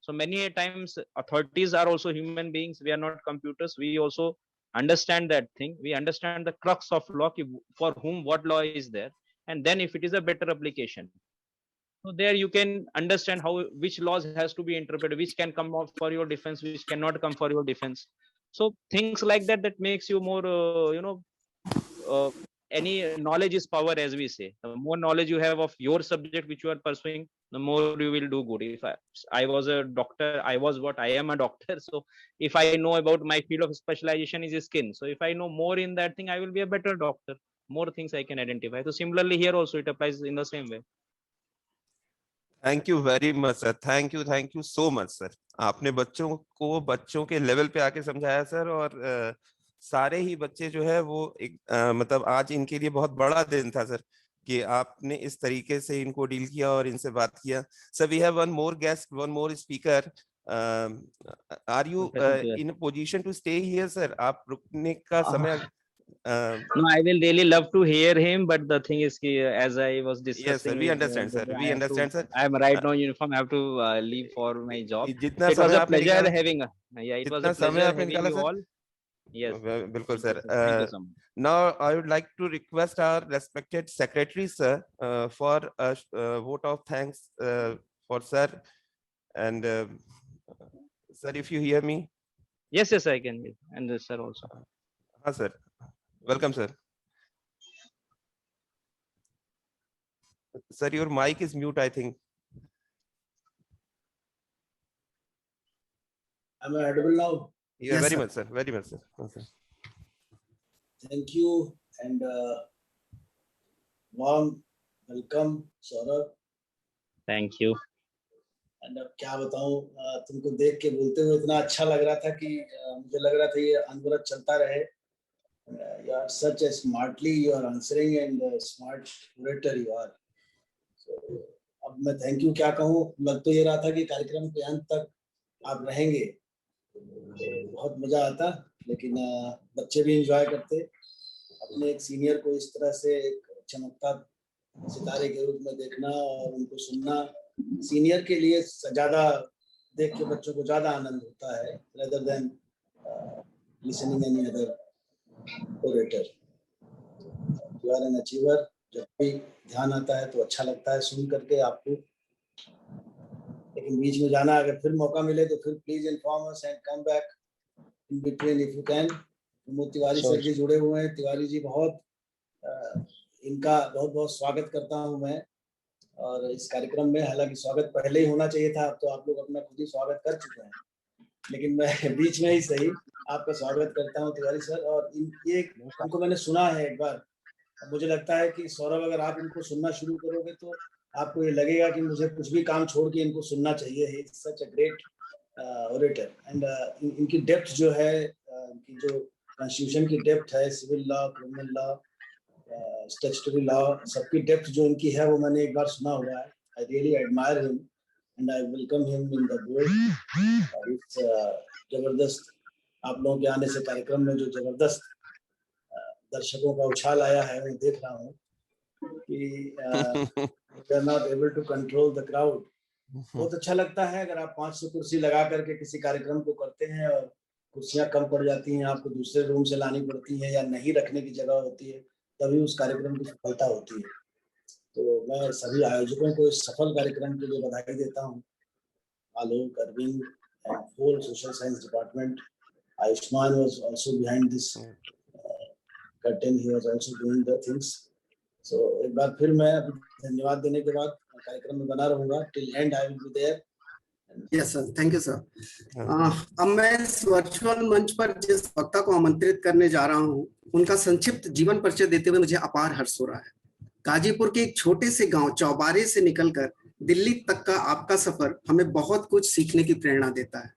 So many times authorities are also human beings. We are not computers. We also understand that thing. We understand the crux of law, for whom what law is there. And then if it is a better application, so there you can understand which laws has to be interpreted, which can come out for your defense, which cannot come for your defense. So things like that makes you more, any knowledge is power, as we say. The more knowledge you have of your subject which you are pursuing, the more you will do good. If I was a doctor, I am a doctor. So if I know about my field of specialization is skin, so if I know more in that thing, I will be a better doctor. More things I can identify. So similarly here also it applies in the same way. Thank you very much sir, thank you so much sir. आपने बच्चों के level पे आके समझाया sir, और सारे ही बच्चे जो है वो एक मतलब आज इनके लिए बहुत बड़ा दिन था सर कि आपने इस तरीके से इनको डील किया और इनसे बात किया. Sir we have one more guest, one more speaker. Are you in position to stay here sir? आप रुकने का समय no, I will really love to hear him, but the thing is, as I was discussing, yes sir, we understand sir, we understand sir. I am right now uniform. I have to leave for my job. It was a pleasure having. It was a pleasure having you all. Yes, bilkul sir. Now I would like to request our respected secretary sir for a vote of thanks for sir, and sir, if you hear me. Yes, I can, and sir also. Sir, welcome sir. Sir, your mic is mute, I think. Am I audible now? Yeah, yes, very much sir, very much sir. Okay. Thank you and warm welcome Saurabh. Thank you. And अब क्या बताऊं, तुमको देख के बोलते हुए इतना अच्छा लग रहा था कि मुझे लग रहा था ये अनवरत चलता रहे. You are such a smartly you are answering and smart orator you are. So अब मैं थैंक यू क्या कहूँ, लग तो ये रहा था कि कार्यक्रम के अंत तक आप रहेंगे तो बहुत मजा आता, लेकिन बच्चे भी एंजॉय करते. अपने एक सीनियर को इस तरह से एक चमकता सितारे के रूप में देखना और उनको सुनना, सीनियर के लिए ज्यादा देख के बच्चों को ज्यादा आनंद होता है rather than listening any other orator. You are an achiever. जब भी ध्यान आता है तो अच्छा लगता है सुन करके आपको, लेकिन बीच में जाना, अगर फिर मौका मिले तो फिर please inform us and come back in between if you can. Pramod Tiwari sir ji जुड़े हुए हैं. तिवारी जी इनका बहुत बहुत स्वागत करता हूं मैं और इस कार्यक्रम में. हालांकि स्वागत पहले ही होना चाहिए था, अब तो आप लोग अपना खुद ही स्वागत कर चुके हैं, लेकिन मैं बीच में ही सही आपका स्वागत करता हूं तिवारी सर. और ये उनको मैंने सुना है एक बार, मुझे लगता है कि सौरभ अगर आप इनको सुनना शुरू करोगे तो आपको ये लगेगा कि मुझे कुछ भी काम छोड़ के इनको सुनना चाहिए. He is such a great orator and इनकी डेप्थ जो है, इनकी जो कॉन्स्टिट्यूशन की डेप्थ है, civil law, criminal law, statutory law, सबकी डेप्थ जो इनकी है वो मैंने एक बार सुना हुआ है. I really admire him and I welcome him in the board. जबरदस्त आप लोगों के आने से कार्यक्रम में जो जबरदस्त दर्शकों का उछाल आया है, मैं देख रहा हूँ कि we are not able to control the crowd. बहुत अच्छा लगता है अगर आप 500 कुर्सी लगा करके किसी कार्यक्रम को करते हैं और कुर्सियां कम पड़ जाती हैं, आपको दूसरे रूम से लानी पड़ती है या नहीं रखने की जगह होती है, तभी उस कार्यक्रम की सफलता होती है। तो मैं सभी आयोजकों को इस सफल कार्यक्रम के लिए बधाई देता हूँ। आलोक, Arvind and whole social science department. Ayushman was also behind this curtain. He was also doing the things. So एक बार फिर मैं धन्यवाद देने के बाद कार्यक्रम में बना रहूंगा. Till end I will be there. Yes sir, thank you sir. अब मैं इस वर्चुअल मंच पर जिस वक्ता को आमंत्रित करने जा रहा हूँ, उनका संक्षिप्त जीवन परिचय देते हुए मुझे अपार हर्ष हो रहा है। गाजीपुर के एक छोटे से गांव चौबारे से निकलकर दिल्ली तक का आपका सफर हमें बहुत कुछ सीखने की प्रेरणा देता है।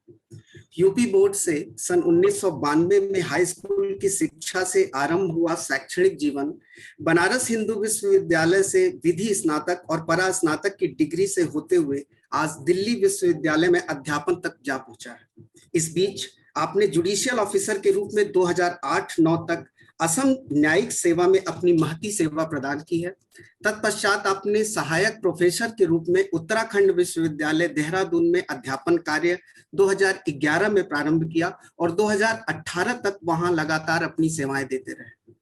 यूपी बोर्ड से सन 1992 में हाई स्कूल की शिक्षा से आरंभ हुआ शैक्षणिक जीवन, बनारस हिंदू विश्वविद्यालय से विधि स्नातक और परा स्नातक की डिग्री से होते हुए आज दिल्ली विश्वविद्यालय में अध्यापन तक जा पहुंचा है। इस बीच आपने जुडिशियल ऑफिसर के रूप में 2008-9 तक असम न्यायिक सेवा में अपनी महती सेवा प्रदान की है। तत्पश्चात आपने सहायक प्रोफेसर के रूप में उत्तराखंड विश्वविद्यालय देहरादून में अध्यापन कार्य 2011 में प्रारंभ किया और 2018 तक वहां लगातार अपनी सेवाएं देते रहे।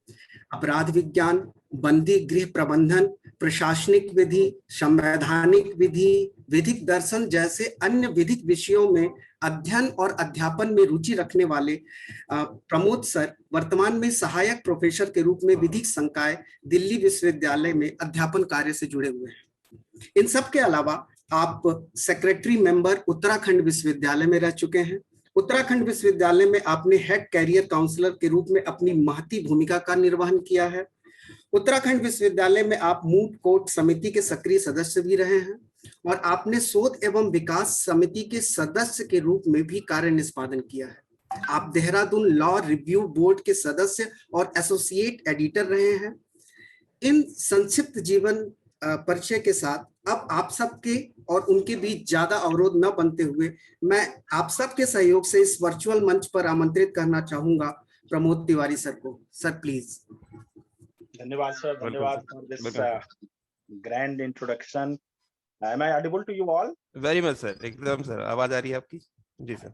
अपराध विज्ञान, बंदी गृह प्रबंधन, प्रशासनिक विधि, संवैधानिक विधि, विधिक दर्शन जैसे अन्य विधिक विषयों में अध्ययन और अध्यापन में रुचि रखने वाले प्रमोद सर वर्तमान में सहायक प्रोफेसर के रूप में विधिक संकाय दिल्ली विश्वविद्यालय में अध्यापन कार्य से जुड़े हुए हैं। इन सब के अलावा आप सेक्रेटरी मेंबर उत्तराखंड विश्वविद्यालय में रह चुके हैं। उत्तराखंड विश्वविद्यालय में आपने हेड कैरियर काउंसलर के रूप में अपनी महती भूमिका का निर्वहन किया है। उत्तराखंड विश्वविद्यालय में आप मूट कोर्ट समिति के सक्रिय सदस्य भी रहे हैं और आपने शोध एवं विकास समिति के सदस्य के रूप में भी कार्य निष्पादन किया है। आप देहरादून लॉ रिव्यू बोर्ड के सदस्य और एसोसिएट एडिटर रहे हैं। इन संक्षिप्त जीवन परिचय के साथ अब आप सबके और उनके बीच ज्यादा अवरोध न बनते हुए मैं आप सबके सहयोग से इस वर्चुअल मंच पर आमंत्रित करना चाहूंगा प्रमोद तिवारी सर को। Sir please. धन्यवाद सर, धन्यवाद for this grand introduction. Am I audible to you all? Very much sir, एकदम सर, आवाज आ रही है आपकी? जी सर।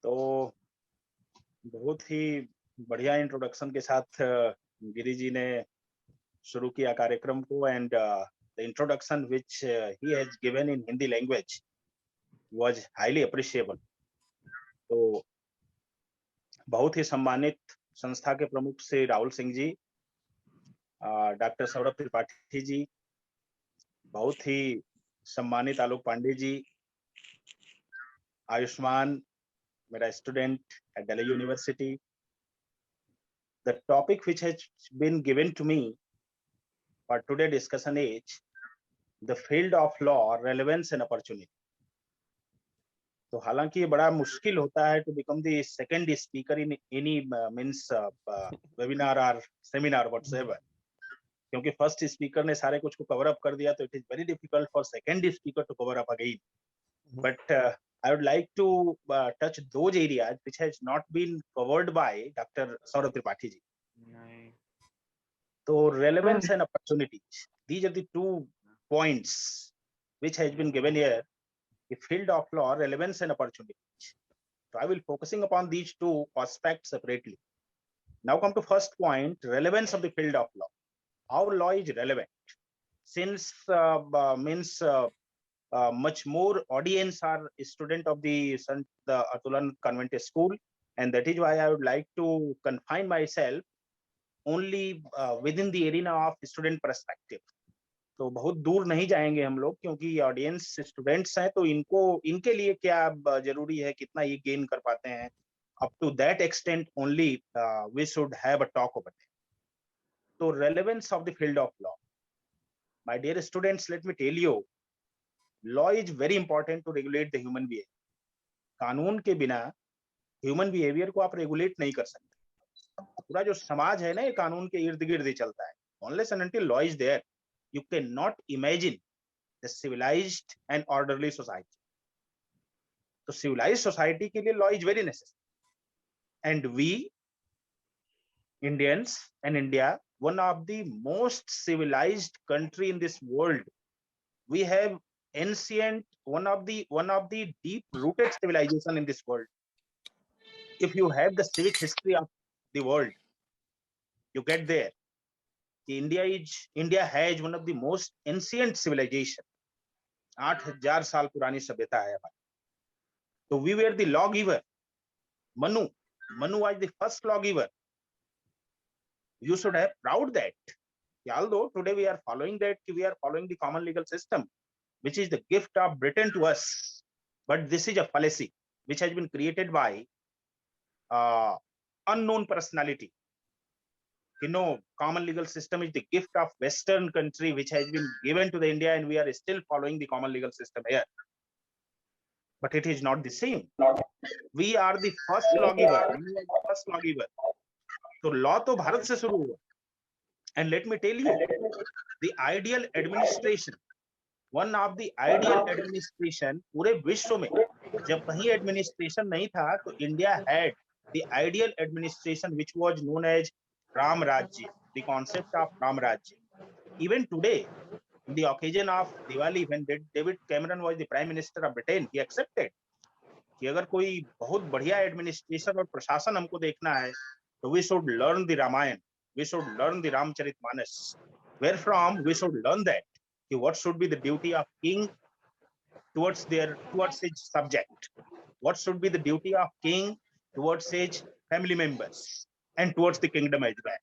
तो बहुत ही बढ़िया इंट्रोडक्शन के साथ गिरी जी ने शुरू किया कार्यक्रम को and the introduction which he has given in Hindi language was highly appreciable. तो बहुत ही सम्मानित संस्था के प्रमुख श्री राहुल सिंह जी, डॉक्टर सौरभ त्रिपाठी जी, बहुत ही सम्मानित आलोक पांडे जी, आयुष्मान मेरा student at Delhi university. The topic which has been given to me for today's discussion is the field of law, relevance and opportunity. तो हालांकि ये बड़ा मुश्किल होता है to become the second speaker in any means webinar or seminar whatsoever, क्योंकि first speaker ने सारे कुछ को कवर अप कर दिया, तो it is very difficult for second speaker to cover up again. But I would like to touch those areas which has not been covered by Dr. Saurabh Tripathi ji. So relevance and opportunities, these are the 2 points which has been given here, the field of law, relevance and opportunities. So I will focusing upon these 2 aspects separately. Now come to first point, relevance of the field of law. How law is relevant, since much more audience are student of the Atulan Convent School, and that is why I would like to confine myself only within the arena of student perspective. तो बहुत दूर नहीं जाएंगे हम लोग, क्योंकि audience students हैं, तो इनके लिए क्या जरूरी है, कितना ये गेन कर पाते हैं, up to that extent only we should have a talk over it. So relevance of the field of law, my dear students, let me tell you, law is very important to regulate the human behavior. कानून के बिना human behaviour को आप regulate नहीं कर सकते। पूरा जो समाज है ना, ये कानून के इर्द गिर्द ही चलता है। Unless and until law is there, you cannot imagine the civilized and orderly society. तो civilized society के लिए law is very necessary, and we Indians and India, one of the most civilized country in this world. We have ancient, one of the deep rooted civilization in this world. If you have the civic history of the world, you get there. India has one of the most ancient civilization. 8,000 साल पुरानी सभ्यता है हमारी. So we were the lawgiver. Manu was the first lawgiver. You should have proud that. Although today we are following the common legal system, which is the gift of Britain to us. But this is a fallacy which has been created by unknown personality. Common legal system is the gift of Western country which has been given to the India, and we are still following the common legal system here. But it is not the same. We are the first lawgiver. So law to Bharat se shuru hua. And let me tell you, the ideal administration, one of the ideal administration पूरे विश्व में जब कहीं administration नहीं था, तो India had the ideal administration which was known as Ram Rajya, the concept of Ram Rajya. Even today, in the occasion of Diwali, when David Cameron was the Prime Minister of Britain, he accepted कि अगर कोई बहुत बढ़िया administration और प्रशासन हमको देखना है, तो we should learn the Ramayana, we should learn the Ramcharitmanas, where from we should learn that what should be the duty of king towards his subject, what should be the duty of king towards his family members and towards the kingdom as well.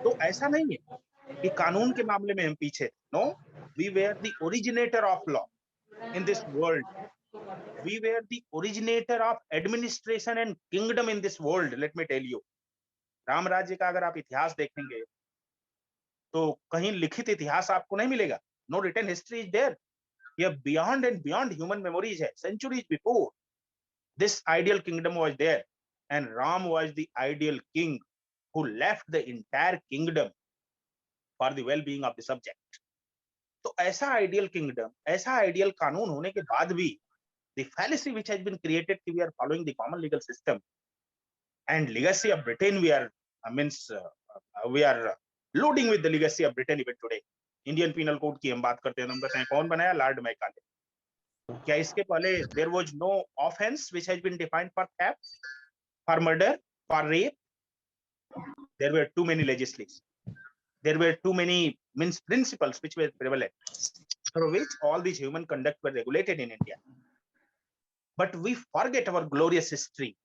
तो ऐसा नहीं है कि कानून के मामले में हम पीछे. No, we were the originator of law in this world. We were the originator of administration and kingdom in this world. Let me tell you, Ram राज्य का अगर आप इतिहास देखेंगे तो कहीं लिखित इतिहास आपको नहीं मिलेगा. No written history is there. Here beyond and beyond human memories है. Centuries before, this ideal kingdom was there, and Ram was the ideal king who left the entire kingdom for the well-being of the subject. तो ऐसा ideal kingdom, ऐसा ideal कानून होने के बाद भी the fallacy which has been created, we are following the common legal system and legacy of Britain. We are loading with the legacy of Britain even today. Indian Penal Code की हम बात करते हैं, हम कहते हैं कौन बनाया? Lord Macaulay. क्या इसके पहले there was no offense which has been defined for theft, for murder, for rape? There were too many legislations. There were too many principles which were prevalent, through which all these human conduct were regulated in India. But we forget our glorious history,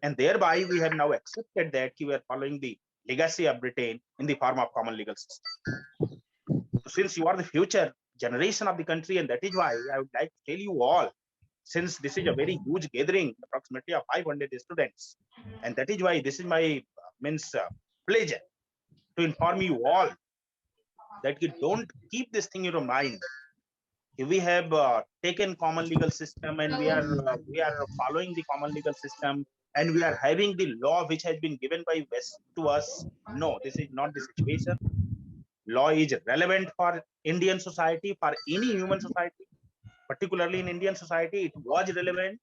and thereby we have now accepted that we are following the legacy of Britain in the form of common legal system. So since you are the future generation of the country, and that is why I would like to tell you all, since this is a very huge gathering, approximately of 500 students, and that is why this is my pleasure to inform you all that you don't keep this thing in your mind. We have taken common legal system, and we are following the common legal system, and we are having the law which has been given by West to us. No, this is not the situation. Law is relevant for Indian society, for any human society, particularly in Indian society. It was relevant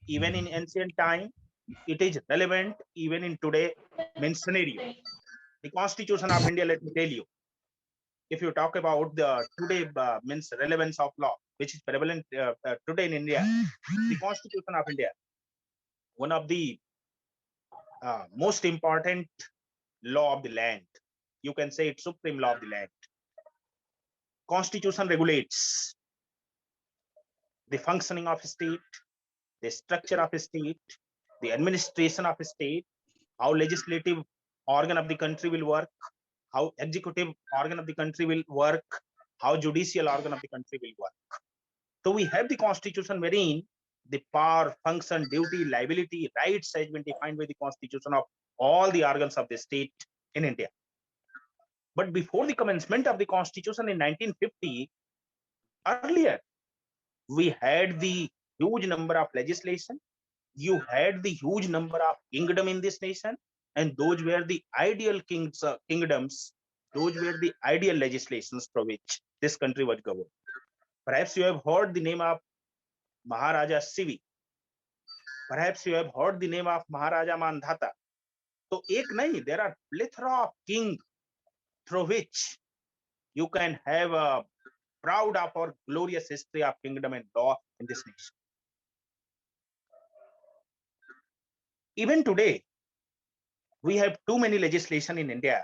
even in ancient time. It is relevant even in today scenario. The Constitution of India, let me tell you, if you talk about the today relevance of law, which is prevalent today in India, the Constitution of India, one of the most important law of the land. You can say it's supreme law of the land. Constitution regulates the functioning of a state, the structure of a state, the administration of a state, how legislative organ of the country will work, how executive organ of the country will work, how judicial organ of the country will work. So we have the Constitution wherein the power, function, duty, liability, rights has been defined by the Constitution of all the organs of the state in India. But before the commencement of the Constitution in 1950, earlier, we had the huge number of legislation, you had the huge number of kingdom in this nation, and those were the ideal kingdoms, those were the ideal legislations through which this country was governed. Perhaps you have heard the name of Maharaja Sivi. Perhaps you have heard the name of Maharaja Mandhata. तो एक नहीं, there are plethora of king through which you can have a proud of our glorious history of kingdom and law in this nation. Even today, we have too many legislation in India,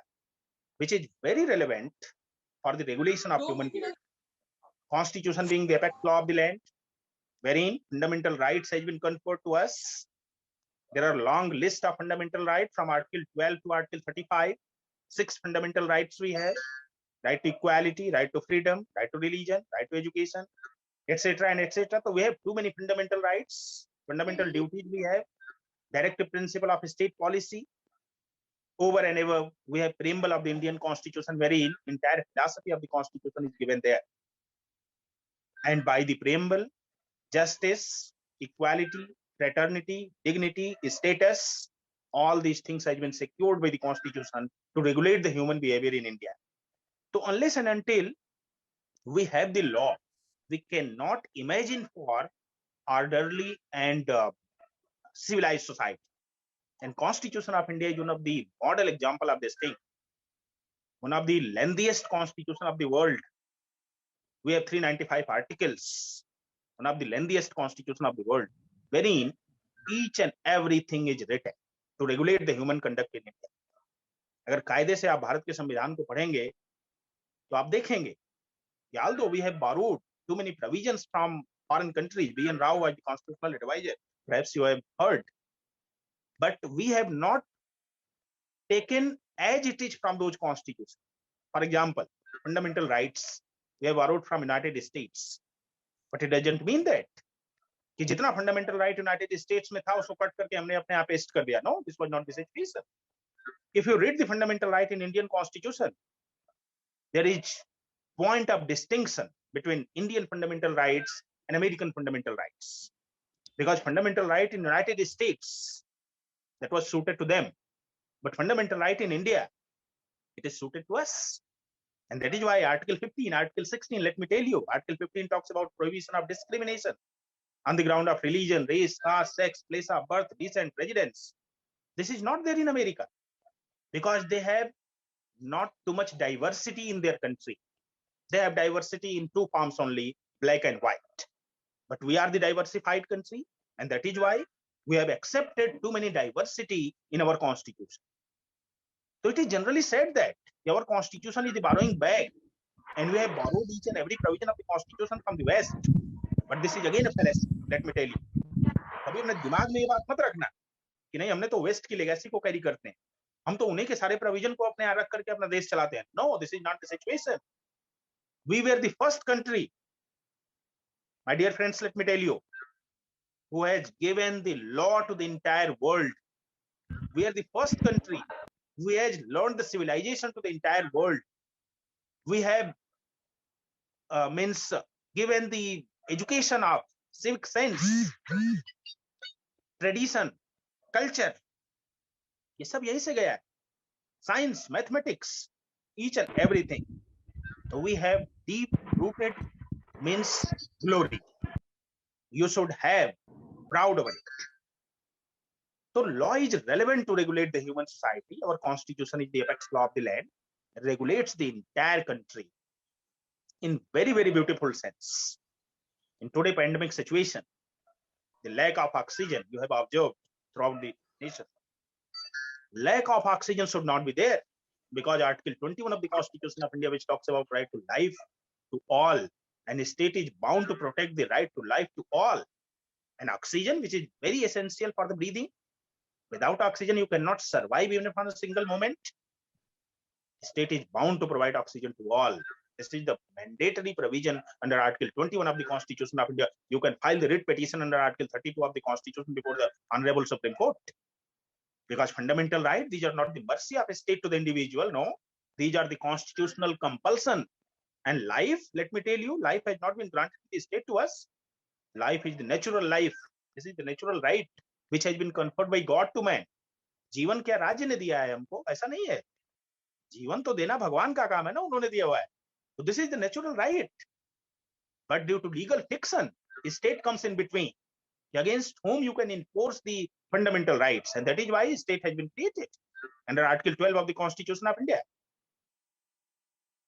which is very relevant for the regulation of human beings. Constitution being the apex law of the land, wherein fundamental rights has been conferred to us. There are long list of fundamental rights from Article 12 to Article 35. 6 fundamental rights we have: right to equality, right to freedom, right to religion, right to education, etc. and etc. So we have too many fundamental rights, fundamental duties we have. Directive principle of state policy. Over and above, we have preamble of the Indian Constitution, wherein entire philosophy of the Constitution is given there. And by the preamble, justice, equality, fraternity, dignity, status, all these things have been secured by the Constitution to regulate the human behavior in India. So unless and until we have the law, we cannot imagine for orderly and civilized society. And Constitution of India is one of the model example of this thing. One of the lengthiest constitution of the world. We have 395 articles. One of the lengthiest constitution of the world, wherein each and everything is written to regulate the human conduct in India. अगर कायदे से आप भारत के संविधान को पढ़ेंगे तो आप देखेंगे कि although we have borrowed too many provisions from foreign countries, B.N. Rao was the constitutional advisor, perhaps you have heard, but we have not taken as it is from those constitutions. For example, fundamental rights we have borrowed from United States, but it doesn't mean that कि जितना fundamental right United States में था उसको cut करके हमने अपने यहाँ paste कर दिया. No, this was not the situation. If you read the fundamental right in Indian Constitution, there is point of distinction between Indian fundamental rights and American fundamental rights, because fundamental right in United States, that was suited to them, but fundamental right in India, it is suited to us. And that is why Article 15, Article 16, let me tell you, Article 15 talks about prohibition of discrimination on the ground of religion, race, caste, sex, place of birth, descent, residence. This is not there in America because they have not too much diversity in their country. They have diversity in two forms only, black and white. But we are the diversified country, and that is why we have accepted too many diversity in our constitution. So it is generally said that our constitution is the borrowing bag, and we have borrowed each and every provision of the constitution from the West. But this is again a fallacy, let me tell you. कभी अपने दिमाग में ये बात मत रखना कि नहीं हमने तो वेस्ट की लेगेसी को कैरी करते हैं, हम तो उन्हीं के सारे प्रोविजन को अपने यहाँ रख करके अपना देश चलाते हैं. No, this is not the situation. We were the first country, my dear friends, let me tell you, who has given the law to the entire world. We are the first country who has learned the civilization to the entire world. We have given the education of civic sense, tradition, culture. ये सब यहीं से गया है. Science, mathematics, each and everything. So we have deep rooted means glory. You should have proud of it. So law is relevant to regulate the human society. Our constitution is the apex law of the land. It regulates the entire country in very, very beautiful sense. In today's pandemic situation, the lack of oxygen you have observed throughout the nation. Lack of oxygen should not be there, because Article 21 of the Constitution of India, which talks about right to life to all, and the state is bound to protect the right to life to all. And oxygen, which is very essential for the breathing. Without oxygen, you cannot survive even for a single moment. The state is bound to provide oxygen to all. This is the mandatory provision under Article 21 of the Constitution of India. You can file the writ petition under Article 32 of the Constitution before the Honorable Supreme Court. Because fundamental rights, these are not the mercy of a state to the individual. No, these are the constitutional compulsion. And life, let me tell you, life has not been granted the state to us. Life is the natural life. This is the natural right which has been conferred by God to man. जीवन क्या राज्य ने दिया है हमको? ऐसा नहीं है. जीवन तो देना भगवान का काम है ना, उन्होंने दिया हुआ है. So this is the natural right. But due to legal fiction, the state comes in between, against whom you can enforce the fundamental rights, and that is why state has been created. under Article 12 of the Constitution of India.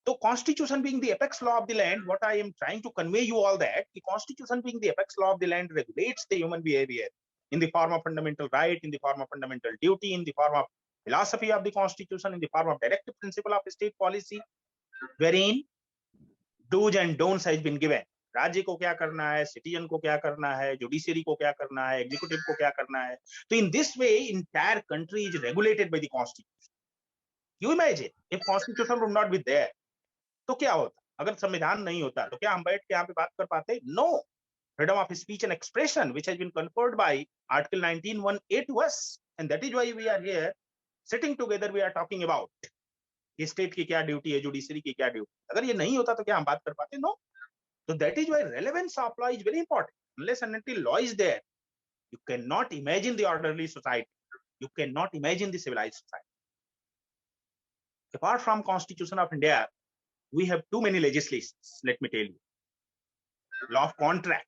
So Constitution being the apex law of the land, what I am trying to convey you all that the Constitution being the apex law of the land regulates the human behavior in the form of fundamental right, in the form of fundamental duty, in the form of philosophy of the Constitution, in the form of directive principle of state policy, wherein do's and don'ts has been given. राज्य को क्या करना है, citizen को क्या करना है, judiciary को क्या करना है, एग्जीक्यूटिव को क्या करना है. तो in this way, entire country is regulated by the Constitution. You imagine if Constitution would not be there, तो क्या होता? अगर संविधान नहीं होता तो क्या हम बैठ के यहाँ पे बात कर पाते? No. Freedom of speech and expression, which has been conferred by Article 19(1)(a) to us, and that is why we are here sitting together. We are talking about state की क्या ड्यूटी है, जुडिशरी की क्या duty. अगर ये नहीं होता तो क्या हम बात कर पाते? No. So that is why relevance of law is very important. Unless and until law is there, you cannot imagine the orderly society. You cannot imagine the civilized society. Apart from Constitution of India, we have too many legislations. Let me tell you. Law of contract.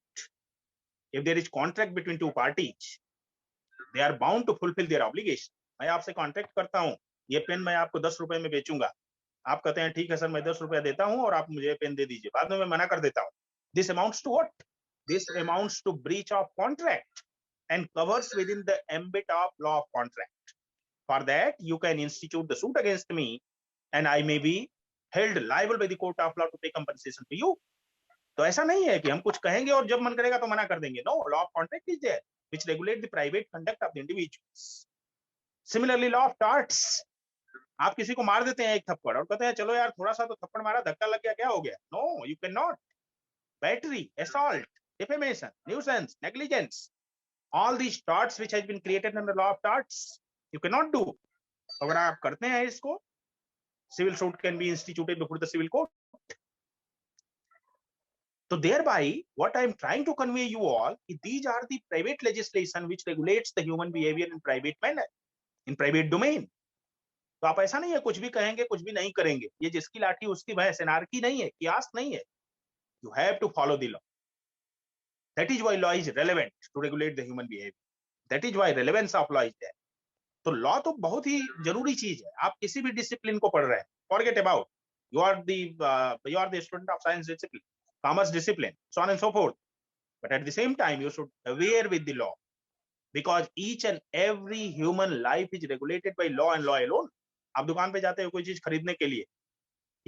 If there is contract between two parties, they are bound to fulfill their obligation. मैं आपसे contract करता हूँ, ये pen मैं आपको 10 रुपए में बेचूंगा. आप कहते हैं ठीक है सर, मैं 10 रुपया देता हूँ और आप मुझे पेन दे दीजिए. बाद में मैं मना कर देता हूँ. This amounts to what? This amounts to breach of contract and covers within the ambit of law of contract. For that, you can institute the suit against me, and I may be held liable by the court of law to pay compensation to you. तो ऐसा नहीं है कि हम कुछ कहेंगे और जब मन करेगा तो मना कर देंगे. No, law of contract is there, which regulate the private conduct of the individuals. Similarly, law of torts. आप किसी को मार देते हैं एक थप्पड़ और कहते हैं चलो यार थोड़ा सा तो थप्पड़ मारा, धक्का लग गया, क्या हो गया? No, you cannot. Battery, assault, defamation, nuisance, negligence, all these torts which has been created under law of torts, you cannot do. अगर आप करते हैं इसको, civil suit can be instituted before the civil court. So thereby, what I am trying to convey you all, these are the private legislation which regulates the human behavior in private manner, in private domain. तो आप ऐसा नहीं है कुछ भी कहेंगे कुछ भी नहीं करेंगे. ये जिसकी लाठी उसकी भैंस, एनार्की नहीं है, कियास नहीं है. You have to follow the law. That is why law is relevant to regulate the human behavior. That is why relevance of law is there. तो law तो बहुत ही जरूरी चीज है. आप किसी भी डिसिप्लिन को पढ़ रहे हैं, forget about you are the student of science discipline, commerce discipline, so on and so forth. But at the same time, you should aware with the law, because each and every human life is regulated by law and law alone. आप दुकान पे जाते हो कोई चीज खरीदने के लिए,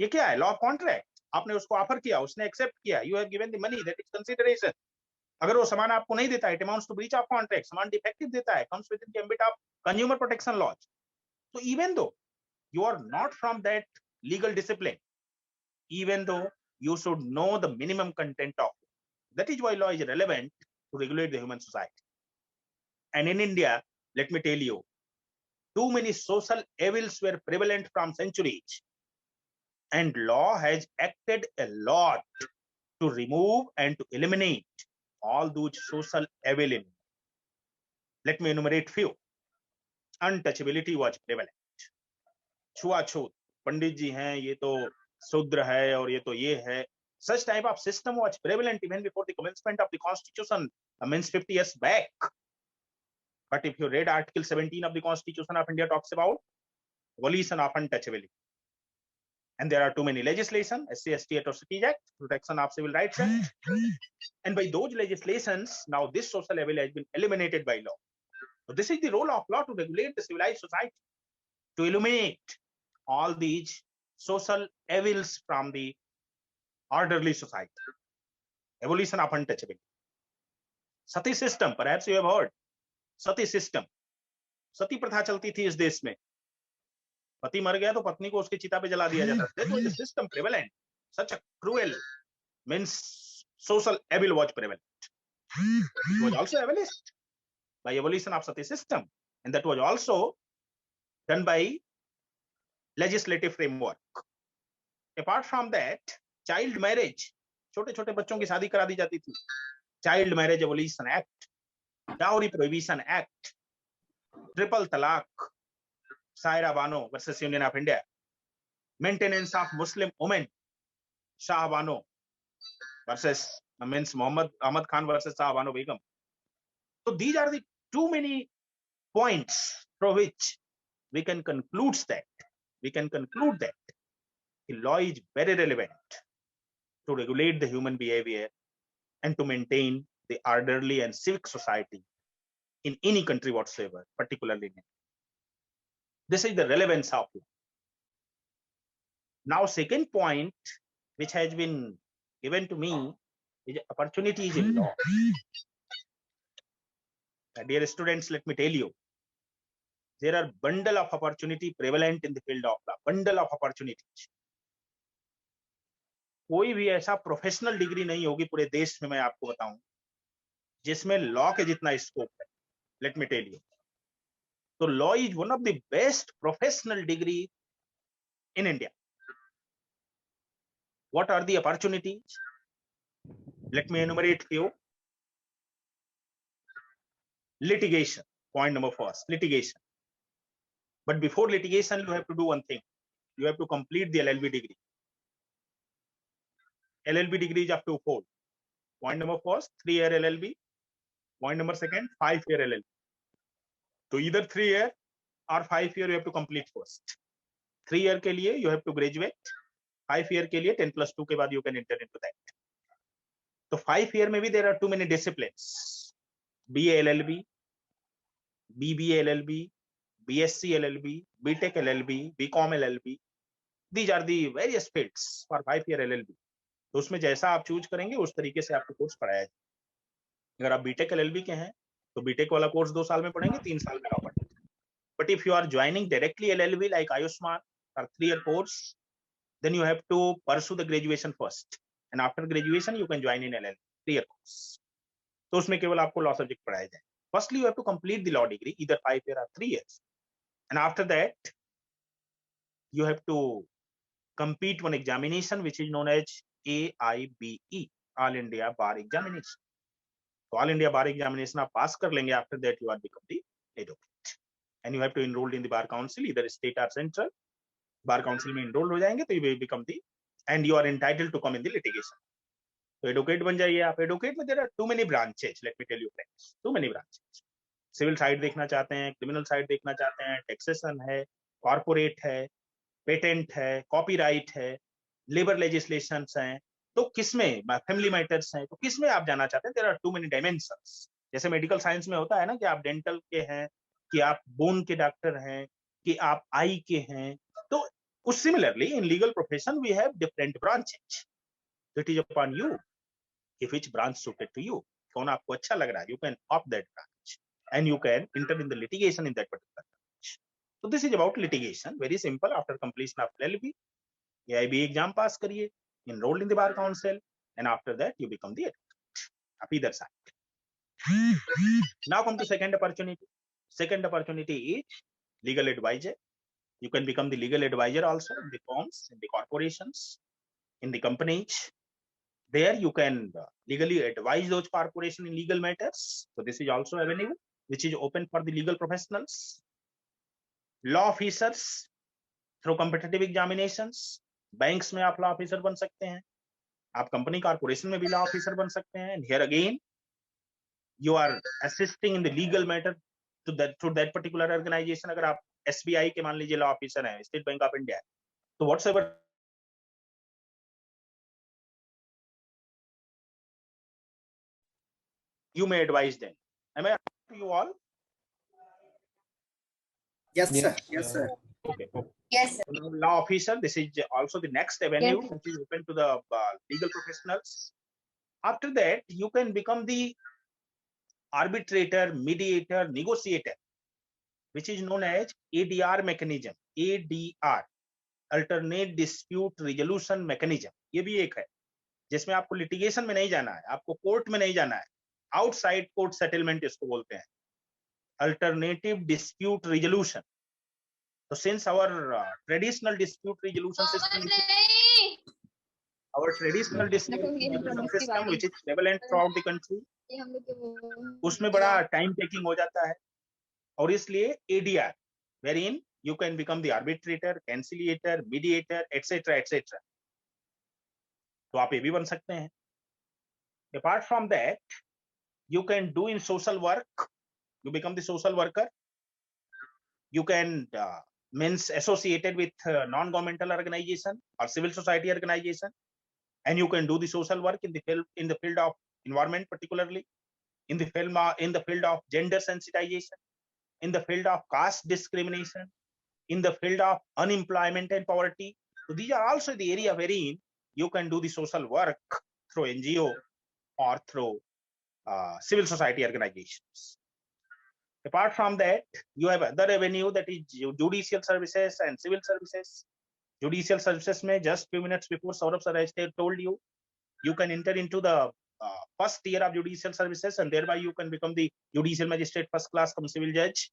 ये क्या है? Law of contract. आपने उसको ऑफर किया, उसने एक्सेप्ट किया, you have given the money, that is consideration. अगर वो सामान आपको नहीं देता है, it amounts to breach of contract. सामान डिफेक्टिव देता है, comes with the ambit of consumer protection laws. So even though you are not from that legal discipline, even though you should know the minimum content of it. That is why law is relevant to regulate the human society. And in India, let me tell you, too many social evils were prevalent from centuries, and law has acted a lot to remove and to eliminate all those social evil in. Let me enumerate few. Untouchability was prevalent. छुआछूत, पंडित जी हैं, ये तो शूद्र है और ये तो ये है. Such type of system was prevalent even before the commencement of the Constitution, means 50 years back. But if you read Article 17 of the Constitution of India, talks about abolition of untouchability. And there are too many legislation, SC/ST Atrocities Act, Protection of Civil Rights Act. And by those legislations, now this social evil has been eliminated by law. So this is the role of law, to regulate the civilized society, to eliminate all these social evils from the orderly society. Abolition of untouchability. Sati system, perhaps you have heard. Sati system. सती प्रथा चलती थी इस देश में. पति मर गया तो पत्नी को उसकी चिता पे जला दिया जाता. That was the system prevalent. Such a cruel, means social evil was prevalent. It was also abolished by abolition of sati system, and that was also done by legislative framework. Apart from that, child marriage, छोटे छोटे बच्चों की शादी करा दी जाती थी. Child Marriage Abolition Act, Dowry Prohibition Act, Triple Talaq, Saira Bano versus Union of India, Maintenance of Muslim Women, Shah Bano versus, means Muhammad Ahmad Khan versus Shah Bano Begum. So these are the too many points through which we can conclude that the law is very relevant to regulate the human behavior and to maintain the orderly and civic society in any country whatsoever, particularly in India. This is the relevance of law. Now, second point which has been given to me is opportunities in law. Dear students, let me tell you, there are bundle of opportunity prevalent in the field of law, bundle of opportunities. कोई भी ऐसा professional degree नहीं होगी पूरे देश में, मैं आपको बताऊं, जिसमें लॉ के जितना स्कोप है. Let me tell you. तो law is one of the best professional degree in India. What are the opportunities? Let me enumerate few. Litigation, point number first, litigation. But before litigation, you have to do one thing. You have to complete the LLB degree. LLB degree is up to 4. Point number first, 3-year LLB. Point number second, 5-year LLB. So either 3-year or 5-year you have to complete first. 3-year के लिए you have to graduate. 5-year के लिए 10+2 के बाद you can enter into that. तो 5-year में भी there are too many disciplines. BA LLB, BBA LLB, BSc LLB, BTech LLB, BCom LLB. These are the various fields for 5-year LLB. तो उसमें जैसा आप चूज करेंगे उस तरीके से आपको कोर्स पढ़ाया जाए. अगर आप BTech LLB के हैं तो BTech वाला कोर्स 2 साल में पढ़ेंगे, 3 साल में पढ़ेंगे. But if you are joining directly LLB like Ayushman or 3-year course, then you have to pursue the graduation first, and after graduation you can join in LLB 3-year course. तो उसमें केवल आपको लॉ सब्जेक्ट पढ़ाया जाए. Firstly, you have to complete the law degree, either 5-year or 3 years, and after that you have to compete one examination which is known as AIBE, All India Bar Examination. तो All India Bar Examination आप पास कर लेंगे. After that you are become the advocate, and you have to enroll in the bar council, either state or central. Bar council में enroll हो जाएंगे तो you will become the, and you are entitled to come in the litigation. तो advocate बन जाइए आप. Advocate में there are too many branches, let me tell you friends, too many branches. Civil side देखना चाहते हैं, क्रिमिनल साइड देखना चाहते हैं, टैक्सेशन है, कॉर्पोरेट है, पेटेंट है, कॉपीराइट है, लेबर लेजिस्लेशंस हैं, तो किसमें, फैमिली मैटर्स हैं, तो किसमें आप जाना चाहते हैं. There are too many dimensions. जैसे मेडिकल साइंस में होता है ना कि आप डेंटल के हैं, कि आप बोन के डॉक्टर हैं, कि आप आई के हैं. तो similarly in legal profession we have different branches. So it is upon you if which branch suited to you. कौन आपको अच्छा लग रहा है, you can opt that branch and you can enter in the litigation in that particular branch. So this is about litigation, very simple. After completion of LLB, AIB exam pass करिए, enrolled in the bar council, and after that you become the advocate of either side. Now come to second opportunity. Second opportunity is legal advisor. You can become the legal advisor also in the firms, in the corporations, in the companies. There you can legally advise those corporations in legal matters. So this is also avenue which is open for the legal professionals. Law officers through competitive examinations. Banks में आप law officer बन सकते हैं. आप company corporation में भी law officer बन सकते हैं. And here again, you are assisting in the legal matter to that particular organization. अगर आप SBI के मान लीजिए लॉ ऑफिसर है, स्टेट बैंक ऑफ इंडिया, तो whatsoever you may advise them. Am I to you all? Yes, sir. Yes, sir. Okay. Yes, sir. So law officer, this is also the next avenue which is open to the legal professionals. After that, you can become the arbitrator, mediator, negotiator, which is known as ADR mechanism. ADR, alternate dispute resolution mechanism. ये भी एक है जिसमें आपको litigation में नहीं जाना है, आपको कोर्ट में नहीं जाना है, आउटसाइड कोर्ट सेटलमेंट इसको बोलते हैं, अल्टरनेटिव डिस्प्यूट रिजोल्यूशन. तो since our traditional dispute resolution system, our traditional dispute resolution system which is prevalent throughout the country, उसमें बड़ा टाइम टेकिंग हो जाता है, और इसलिए ADR, wherein you can become the arbitrator, conciliator, mediator, etc., etc. तो आप ये भी बन सकते हैं. Apart from that, you can do in social work. You become the social worker. you can means associated with non-governmental organization or civil society organization, and you can do the social work in the field of environment, particularly in the field of gender sensitization, in the field of caste discrimination, in the field of unemployment and poverty. So these are also the area wherein you can do the social work through NGO or through civil society organizations. Apart from that, you have other avenue, that is judicial services and civil services. Judicial services may just few minutes before Saurabh sir has told you, you can enter into the first tier of judicial services, and thereby you can become the judicial magistrate first class cum civil judge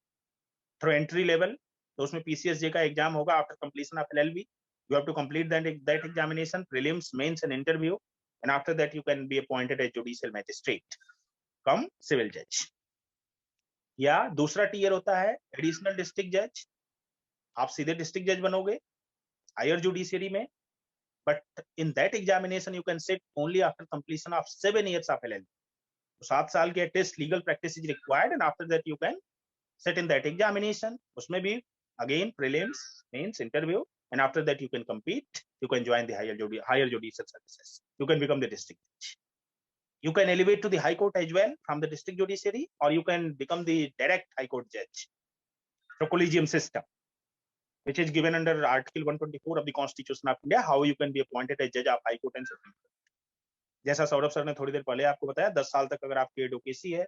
through entry level. तो उसमें PCSJ का exam होगा after completion of LLB. You have to complete that examination, prelims, mains, and interview, and after that you can be appointed as judicial magistrate, come civil judge. या दूसरा tier होता है additional district जज. आप सीधे district जज बनोगे higher judiciary में, but in that examination you can sit only after completion of 7 years of LLB. तो 7 साल के test legal practice is required, and after that you can sit in that examination. उसमें भी again prelims, mains, interview, and after that you can compete. You can join the higher judicial services. You can become the district judge. You can elevate to the high court as well from the district judiciary, or you can become the direct high court judge through collegium system, which is given under Article 124 of the Constitution of India, how you can be appointed as judge of high court and supreme court. जैसा Saurabh sir ने थोड़ी देर पहले आपको बताया, 10 साल तक अगर आपकी एडवोकेसी है,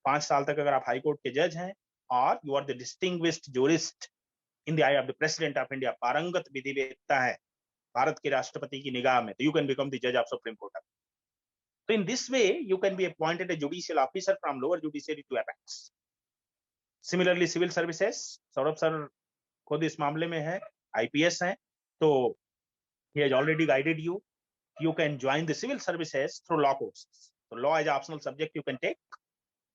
5 साल तक अगर आप हाई कोर्ट के जज हैं, और you are the distinguished jurist in the eye of the president of India, पारंगत विधिवेत्ता है भारत के राष्ट्रपति की निगाह में, तो यू कैन बिकम द जज of supreme court. So in this way, you can be appointed a judicial officer from lower judiciary to apex. Similarly, civil services, Saurabh sir खुद इस मामले में है, IPS हैं, तो he has already guided you. You can join the civil services through law courses. So law as an optional subject you can take,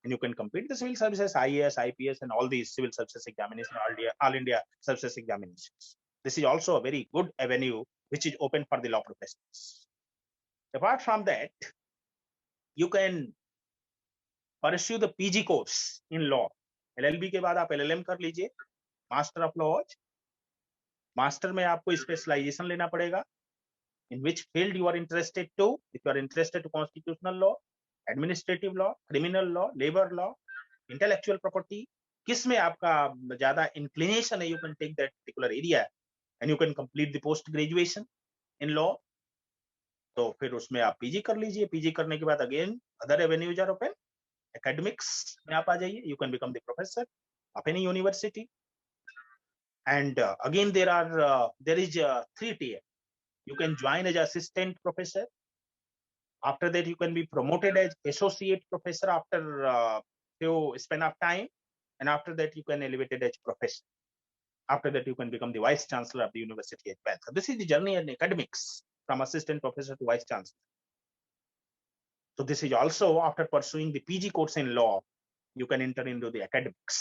and you can complete the civil services, IAS, IPS, and all these civil services examination, all India services examinations. This is also a very good avenue which is open for the law professionals. Apart from that, you can pursue the PG course in law. LLB के बाद आप LLM कर लीजिए, Master of Laws. Master में आपको specialization लेना पड़ेगा. In which field you are interested to? If you are interested to constitutional law, administrative law, criminal law, labor law, intellectual property, किस में आपका ज़्यादा inclination है, you can take that particular area, and you can complete the post graduation in law. तो फिर उसमें आप PG कर लीजिए. पीजी करने के बाद again other avenues are open. Academics में आप आ जाइए. You can become the professor of any university, and again there is 3 tier. You can join as assistant professor. After that you can be promoted as associate professor after few span of time, and after that you can elevate it as professor. After that you can become the vice chancellor of the university as well. So this is the journey in academics, from assistant professor to vice chancellor. So this is also after pursuing the PG course in law, you can enter into the academics,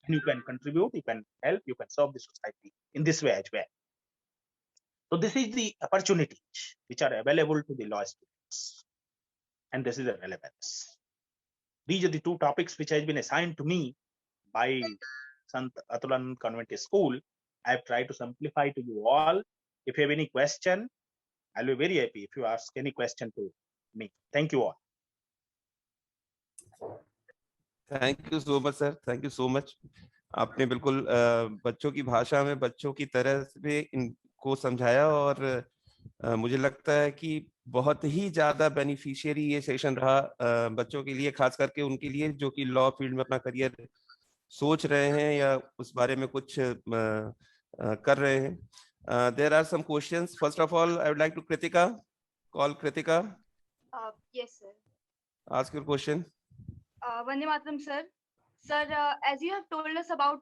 and you can contribute, you can help, you can serve the society in this way as well. So this is the opportunities which are available to the law students, and this is the relevance. These are the 2 topics which has been assigned to me by Sant Atulanand Convent School. I have tried to simplify to you all. If you have any question, I'll be very happy if you ask any question to me. Thank you all. Thank you so much sir, thank you so much. आपने बिल्कुल बच्चों की भाषा में बच्चों की तरह से इनको समझाया, और मुझे लगता है कि बहुत ही ज्यादा बेनिफिशियरी ये सेशन रहा बच्चों के लिए, खास करके उनके लिए जो कि लॉ फील्ड में अपना करियर सोच रहे हैं या उस बारे में कुछ कर रहे हैं. There are some questions. First of all, I would like to Kritika. Call Kritika. Yes, sir. Ask your question. Vande Mataram, sir. Sir, as you have told us about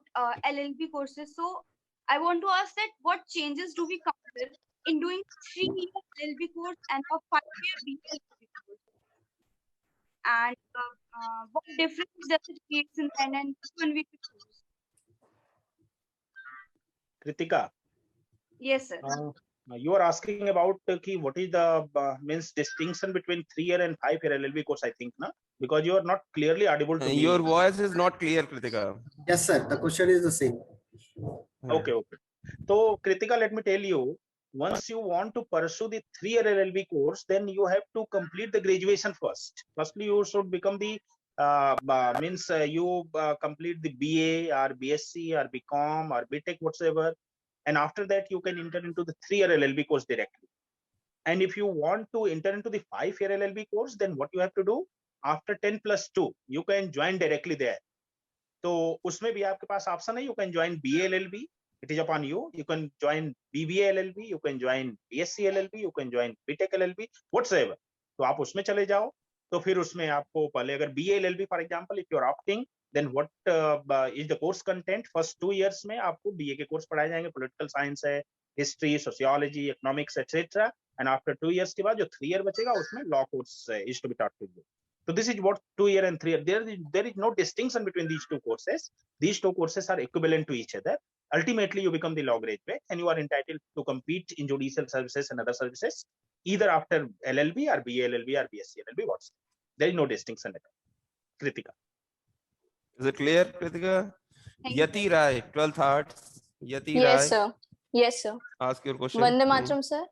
LLB courses, so I want to ask that what changes do we consider in doing 3-year LLB course and a 5-year BLLB course? And what difference does it create in the end, and which one we should choose? Kritika. Yes, sir. You are asking about what is the means distinction between 3-year and 5-year LLB course, I think, na? Because you are not clearly audible to me. Your voice is not clear, Kritika. Yes, sir. The question is the same. Okay, okay. So Kritika, let me tell you, once you want to pursue the 3-year LLB course, then you have to complete the graduation first. Firstly, you should become the complete the BA or BSc or BCom or BTech whatsoever, and after that you can enter into the 3-year LLB course directly. And if you want to enter into the 5-year LLB course, then what you have to do, after 10+2, you can join directly there. तो उसमें भी आपके पास option है, you can join BA LLB, it is upon you. You can join BBA LLB, you can join BSc LLB, you can join BTech LLB, whatsoever. तो आप उसमें चले जाओ. तो फिर उसमें आपको पहले अगर BA LLB for example, if you are opting, then what is the course content? First 2 years में आपको BA के कोर्स पढ़ाए जाएंगे, पॉलिटिकल साइंस है, history, sociology, economics etcetera. And after 2 years के बाद जो 3 year बचेगा उसमें law course is to be taught to you. So this is what 2 year and 3 year. There is no distinction between these two courses. These two courses are equivalent to each other. Ultimately, you become the law graduate, and you are entitled to compete in judicial services and other services, either after LLB or BA LLB or BSc LLB. What's there is no distinction at all. Kritika, is it clear, Kritika? Yati Rai, 12th Arts. Yati Rai. Yes, sir. Yes, sir. Ask your question. Vande Mataram, sir.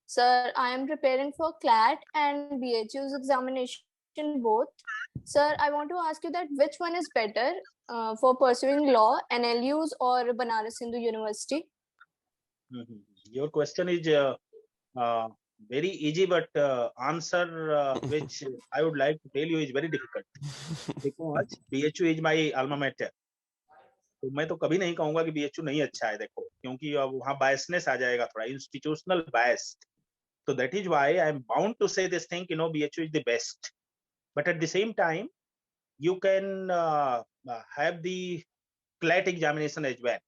Sir, I am preparing for CLAT and BHU's examination both. Sir, I want to ask you that which one is better for pursuing law, NLU's or Banaras Hindu University? your question is very easy, but answer which I would like to tell you is very difficult because BHU is my alma mater. तो मैं तो कभी नहीं कहूंगा कि BHU नहीं अच्छा है, देखो, क्योंकि अब वहाँ बायसनेस आ जाएगा, थोड़ा institutional bias. So that is why I am bound to say this thing, BHU is the best. But at the same time, you can have the CLAT examination as well.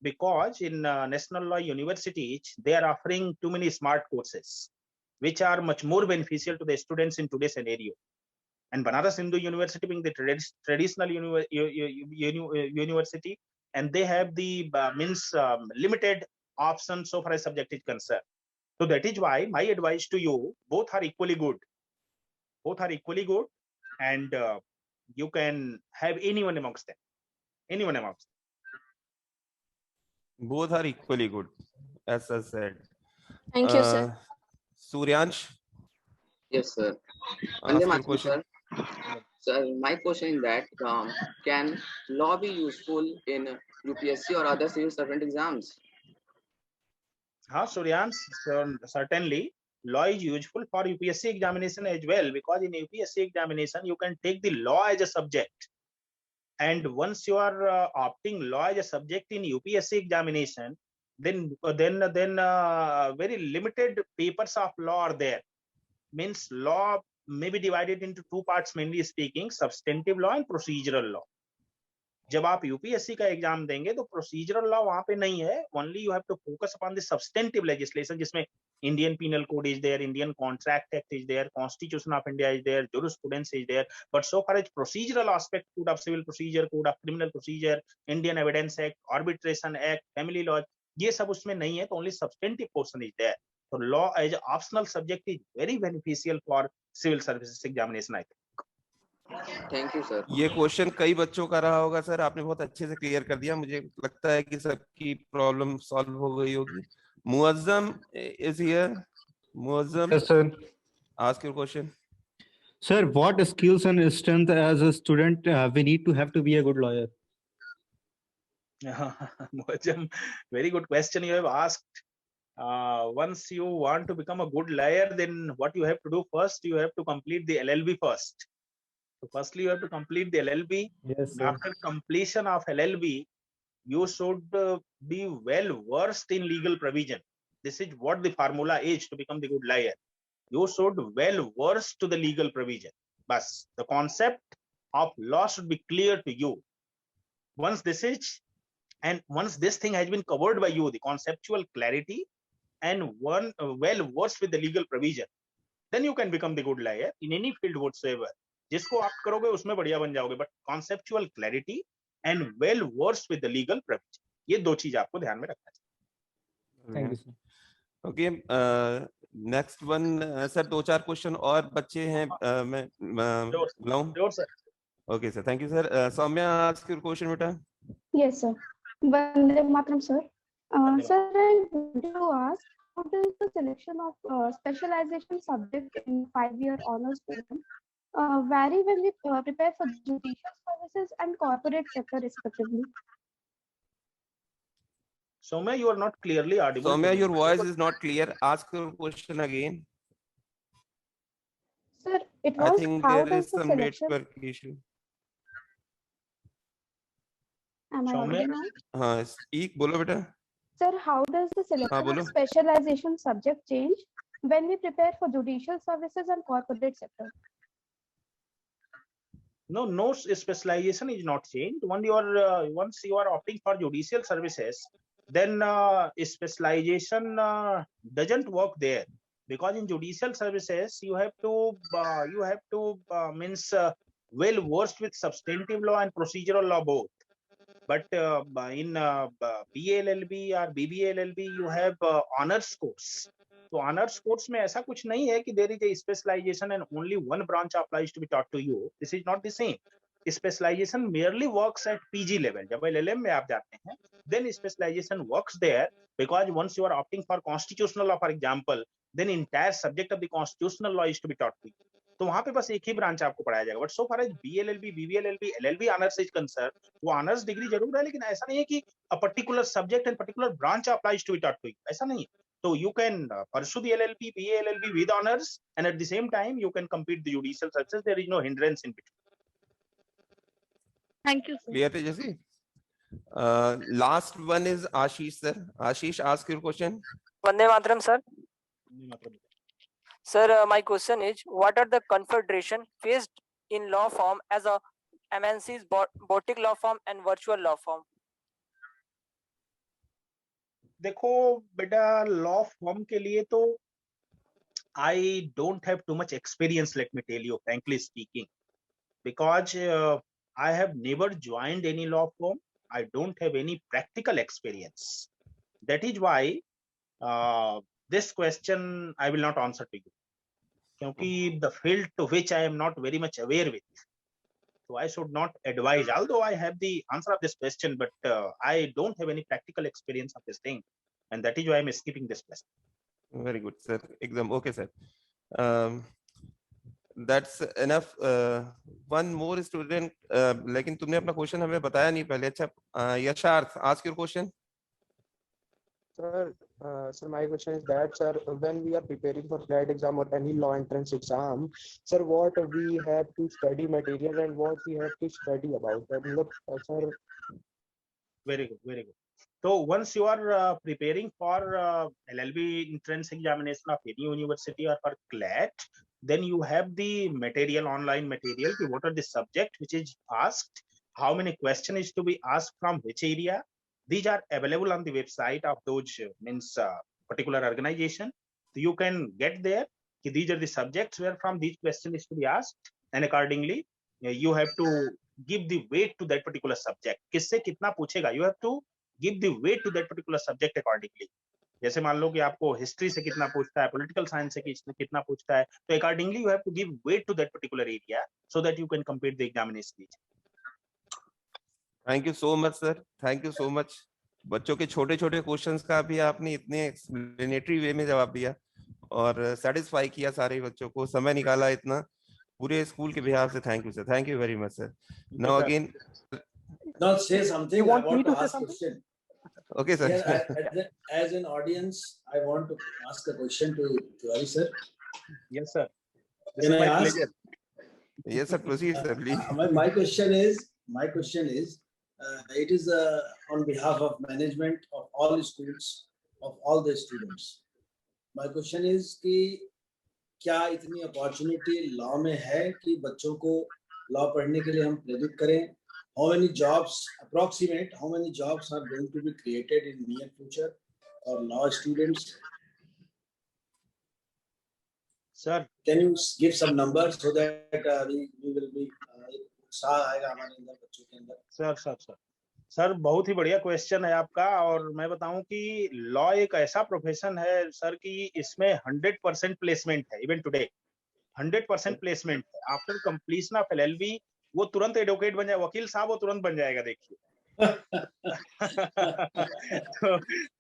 Because in National Law Universities, they are offering too many smart courses, which are much more beneficial to the students in today's scenario. And Banaras Hindu University being the traditional university, and they have the limited options so far as subject is concerned. So that is why my advice to you, both are equally good. Both are equally good, and you can have anyone amongst them. Anyone amongst them. Both are equally good, as I said. Thank you, sir. Suryansh? Yes, sir. Ask your question. Sir, my question is that can law be useful in UPSC or other civil servant exams? Suryansh, certainly law is useful for UPSC examination as well, because in UPSC examination you can take the law as a subject, and once you are opting law as a subject in UPSC examination, then very limited papers of law are there. Means law may be divided into two parts, mainly speaking, substantive law and procedural law. जब आप UPSC का exam देंगे तो procedural law वहां पे नहीं है, only you have to focus upon the substantive legislation, जिसमें Indian penal code is there, Indian contract act is there, constitution of India is there, jurisprudence is there. But so far as procedural aspect, code of civil procedure, code of criminal procedure, Indian evidence act, arbitration act, family law, ये सब उसमें नहीं है, तो only substantive portion is there. So law as an optional subject is very beneficial for civil services examination, I think. Thank you, sir. ये question कई बच्चों का रहा होगा सर, आपने बहुत अच्छे से क्लियर कर दिया. मुझे लगता है कि सबकी प्रॉब्लम सॉल्व हो गई होगी. Muazzam is here. Muazzam, yes sir. Ask your question. Sir, what skills and strength as a student we need to have to be a good lawyer? Muazzam, very good question you have asked. Once you want to become a good lawyer, then what you have to do first, you have to complete the LLB first. So firstly, you have to complete the LLB. Yes, sir. After completion of LLB, you should be well versed in legal provision. This is what the formula is to become the good lawyer. You should well versed to the legal provision. But the concept of law should be clear to you. Once this thing has been covered by you, the conceptual clarity, and one well versed with the legal provision, then you can become the good lawyer in any field whatsoever. जिसको आप करोगे उसमें बढ़िया बन जाओगे. But conceptual clarity and well versed with the legal provision, ये दो चीज आपको ध्यान में रखना चाहिए. Thank you sir. Okay, next one sir. 2-4 question और बच्चे हैं, मैं बुलाऊं? Sure sir. Okay sir, thank you sir. Saumya, ask your question बेटा. Yes, sir. Vande Mataram, sir. Sir, I want to ask, how does the selection of specialization subject in 5-year honors program vary when we prepare for judicial services and corporate sector respectively? Soumya, you are not clearly audible. to Soumya, me. your voice is not clear. Ask your question again. Sir, it I was think how there does is the some selection? network issue. Am I audible now? हाँ, speak, बोलो बेटा. Sir, how does the selection of बोलो. specialization subject change when we prepare for judicial services and corporate sector? No specialization is not changed. Once you are opting for judicial services, then specialization doesn't work there, because in judicial services you have to means well versed with substantive law and procedural law both. But in BLLB or BBLLB you have honors course. So honors course में ऐसा कुछ नहीं है कि there is a specialization and only one branch applies to be taught to you. This is not the same. Specialization merely works at PG level. जब LLM में आप जाते हैं, then specialization works there, because once you are opting for constitutional law, for example, then entire subject of the constitutional law is to be taught to you. तो वहां पे बस एक ही ब्रांच आपको पढ़ाया जाएगा. But so far as BLLB, BBLLB, LLB honours is concern, वो honours degree जरूर है, लेकिन ऐसा नहीं है कि a particular subject and particular branch applies to be taught to you. ऐसा नहीं है. So you can pursue the LLB, BALLB with honors, and at the same time you can complete the judicial services. There is no hindrance in between. Thank you, sir. Clear, Tejasvi? Last one is Ashish, sir. Ashish, ask your question. Vande Mataram, sir. Sir, my question is, what are the confederation faced in law firm as a MNC's boutique law firm and virtual law firm? देखो बेटा, law form के लिए तो I don't have too much experience, let me tell you, frankly speaking, because I have never joined any law firm. I don't have any practical experience. That is why this question I will not answer to you, because the field to which I am not very much aware with. So I should not advise, although I have the answer of this question, but I don't have any practical experience of this thing. And that is why I'm skipping this question. Very good, sir. Exam. Okay, sir. That's enough. One more student. लेकिन तुमने अपना question हमें बताया नहीं पहले. अच्छा, Yasharth, ask your question. Sir, my question is that, sir, when we are preparing for CLAT exam or any law entrance exam, sir, what we have to study material and what we have to study about? Sir. Very good, very good. So once you are preparing for LLB entrance examination of any university or for CLAT, then you have the material, online material. What are the subject which is asked? How many questions is to be asked from which area? These are available on the website of those particular organization. So you can get there. These are the subjects where from these questions is to be asked, and accordingly you have to give the weight to that particular subject. किससे कितना पूछेगा? You have to give the weight to that particular subject accordingly. जैसे मान लो कि आपको history से कितना पूछता है, पॉलिटिकल साइंस से कितना पूछता है, तो accordingly you have to give weight to that particular area so that you can complete the examination. Thank you so much, sir. Thank you so much. बच्चों के छोटे छोटे क्वेश्चंस का भी आपने इतने एक्सप्लेनेटरी वे में जवाब दिया और सेटिस्फाई किया सारे बच्चों को, समय निकाला इतना, पूरे स्कूल के बिहाफ से thank you sir. Thank you very much sir. Now again. Now say something. You want I want me to to say ask something? question. Okay, sir. Yeah, as an audience, I want to ask a question to Tiwari sir. Yes, sir. Can I ask? Yes, sir. Proceed, sir. Please. My question is, it is on behalf of management of all schools, of all the students. My question is कि क्या इतनी opportunity law में है कि बच्चों को law पढ़ने के लिए हम प्रेरित करें? How many jobs, approximate, how many jobs are going to be created in near future for law students? Sir, can you give some numbers so that we will be उत्साह आएगा हमारे अंदर, बच्चों के अंदर? सर बहुत ही बढ़िया क्वेश्चन है आपका. और मैं बताऊं कि लॉ एक ऐसा प्रोफेशन है सर कि इसमें 100% प्लेसमेंट है. इवन टुडे 100% प्लेसमेंट है. आफ्टर कंप्लीशन ऑफ LLB वो तुरंत एडवोकेट बन जाए, वकील साहब वो तुरंत बन जाएगा. देखिए,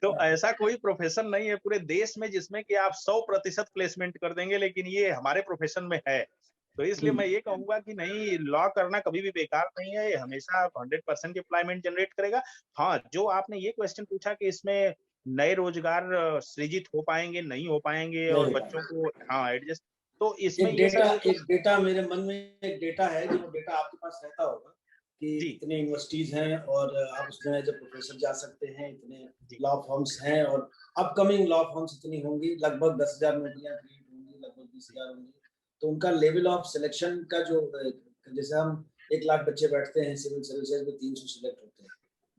तो ऐसा कोई प्रोफेशन नहीं है पूरे देश में जिसमें कि आप 100% प्लेसमेंट कर देंगे, लेकिन ये हमारे प्रोफेशन में है। तो इसलिए मैं ये कहूंगा कि नहीं, लॉ करना कभी भी बेकार नहीं है, ये हमेशा 100% एम्प्लॉयमेंट जनरेट करेगा। हाँ, जो आपने ये क्वेश्चन पूछा कि इसमें नए रोजगार सृजित हो पाएंगे, नहीं हो पाएंगे, नहीं और हो बच्चों को हाँ एडजस्ट, तो इसमें ये एक डेटा मेरे मन में एक डेटा है, जो डेटा आपके पास रहता होगा कि इतने यूनिवर्सिटीज हैं और आप उसमें एज ए प्रोफेसर जा सकते हैं, इतने लॉ फर्म्स हैं और अपकमिंग लॉ फर्म्स इतनी होंगी, लगभग 10,000 नौकरियां क्रिएट होंगी, लगभग 20,000 होंगी। तो उनका लेवल ऑफ सिलेक्शन का जो, जैसे हम 1 लाख बच्चे बैठते हैं सिविल सर्विसेज में, 300 सिलेक्ट होते हैं,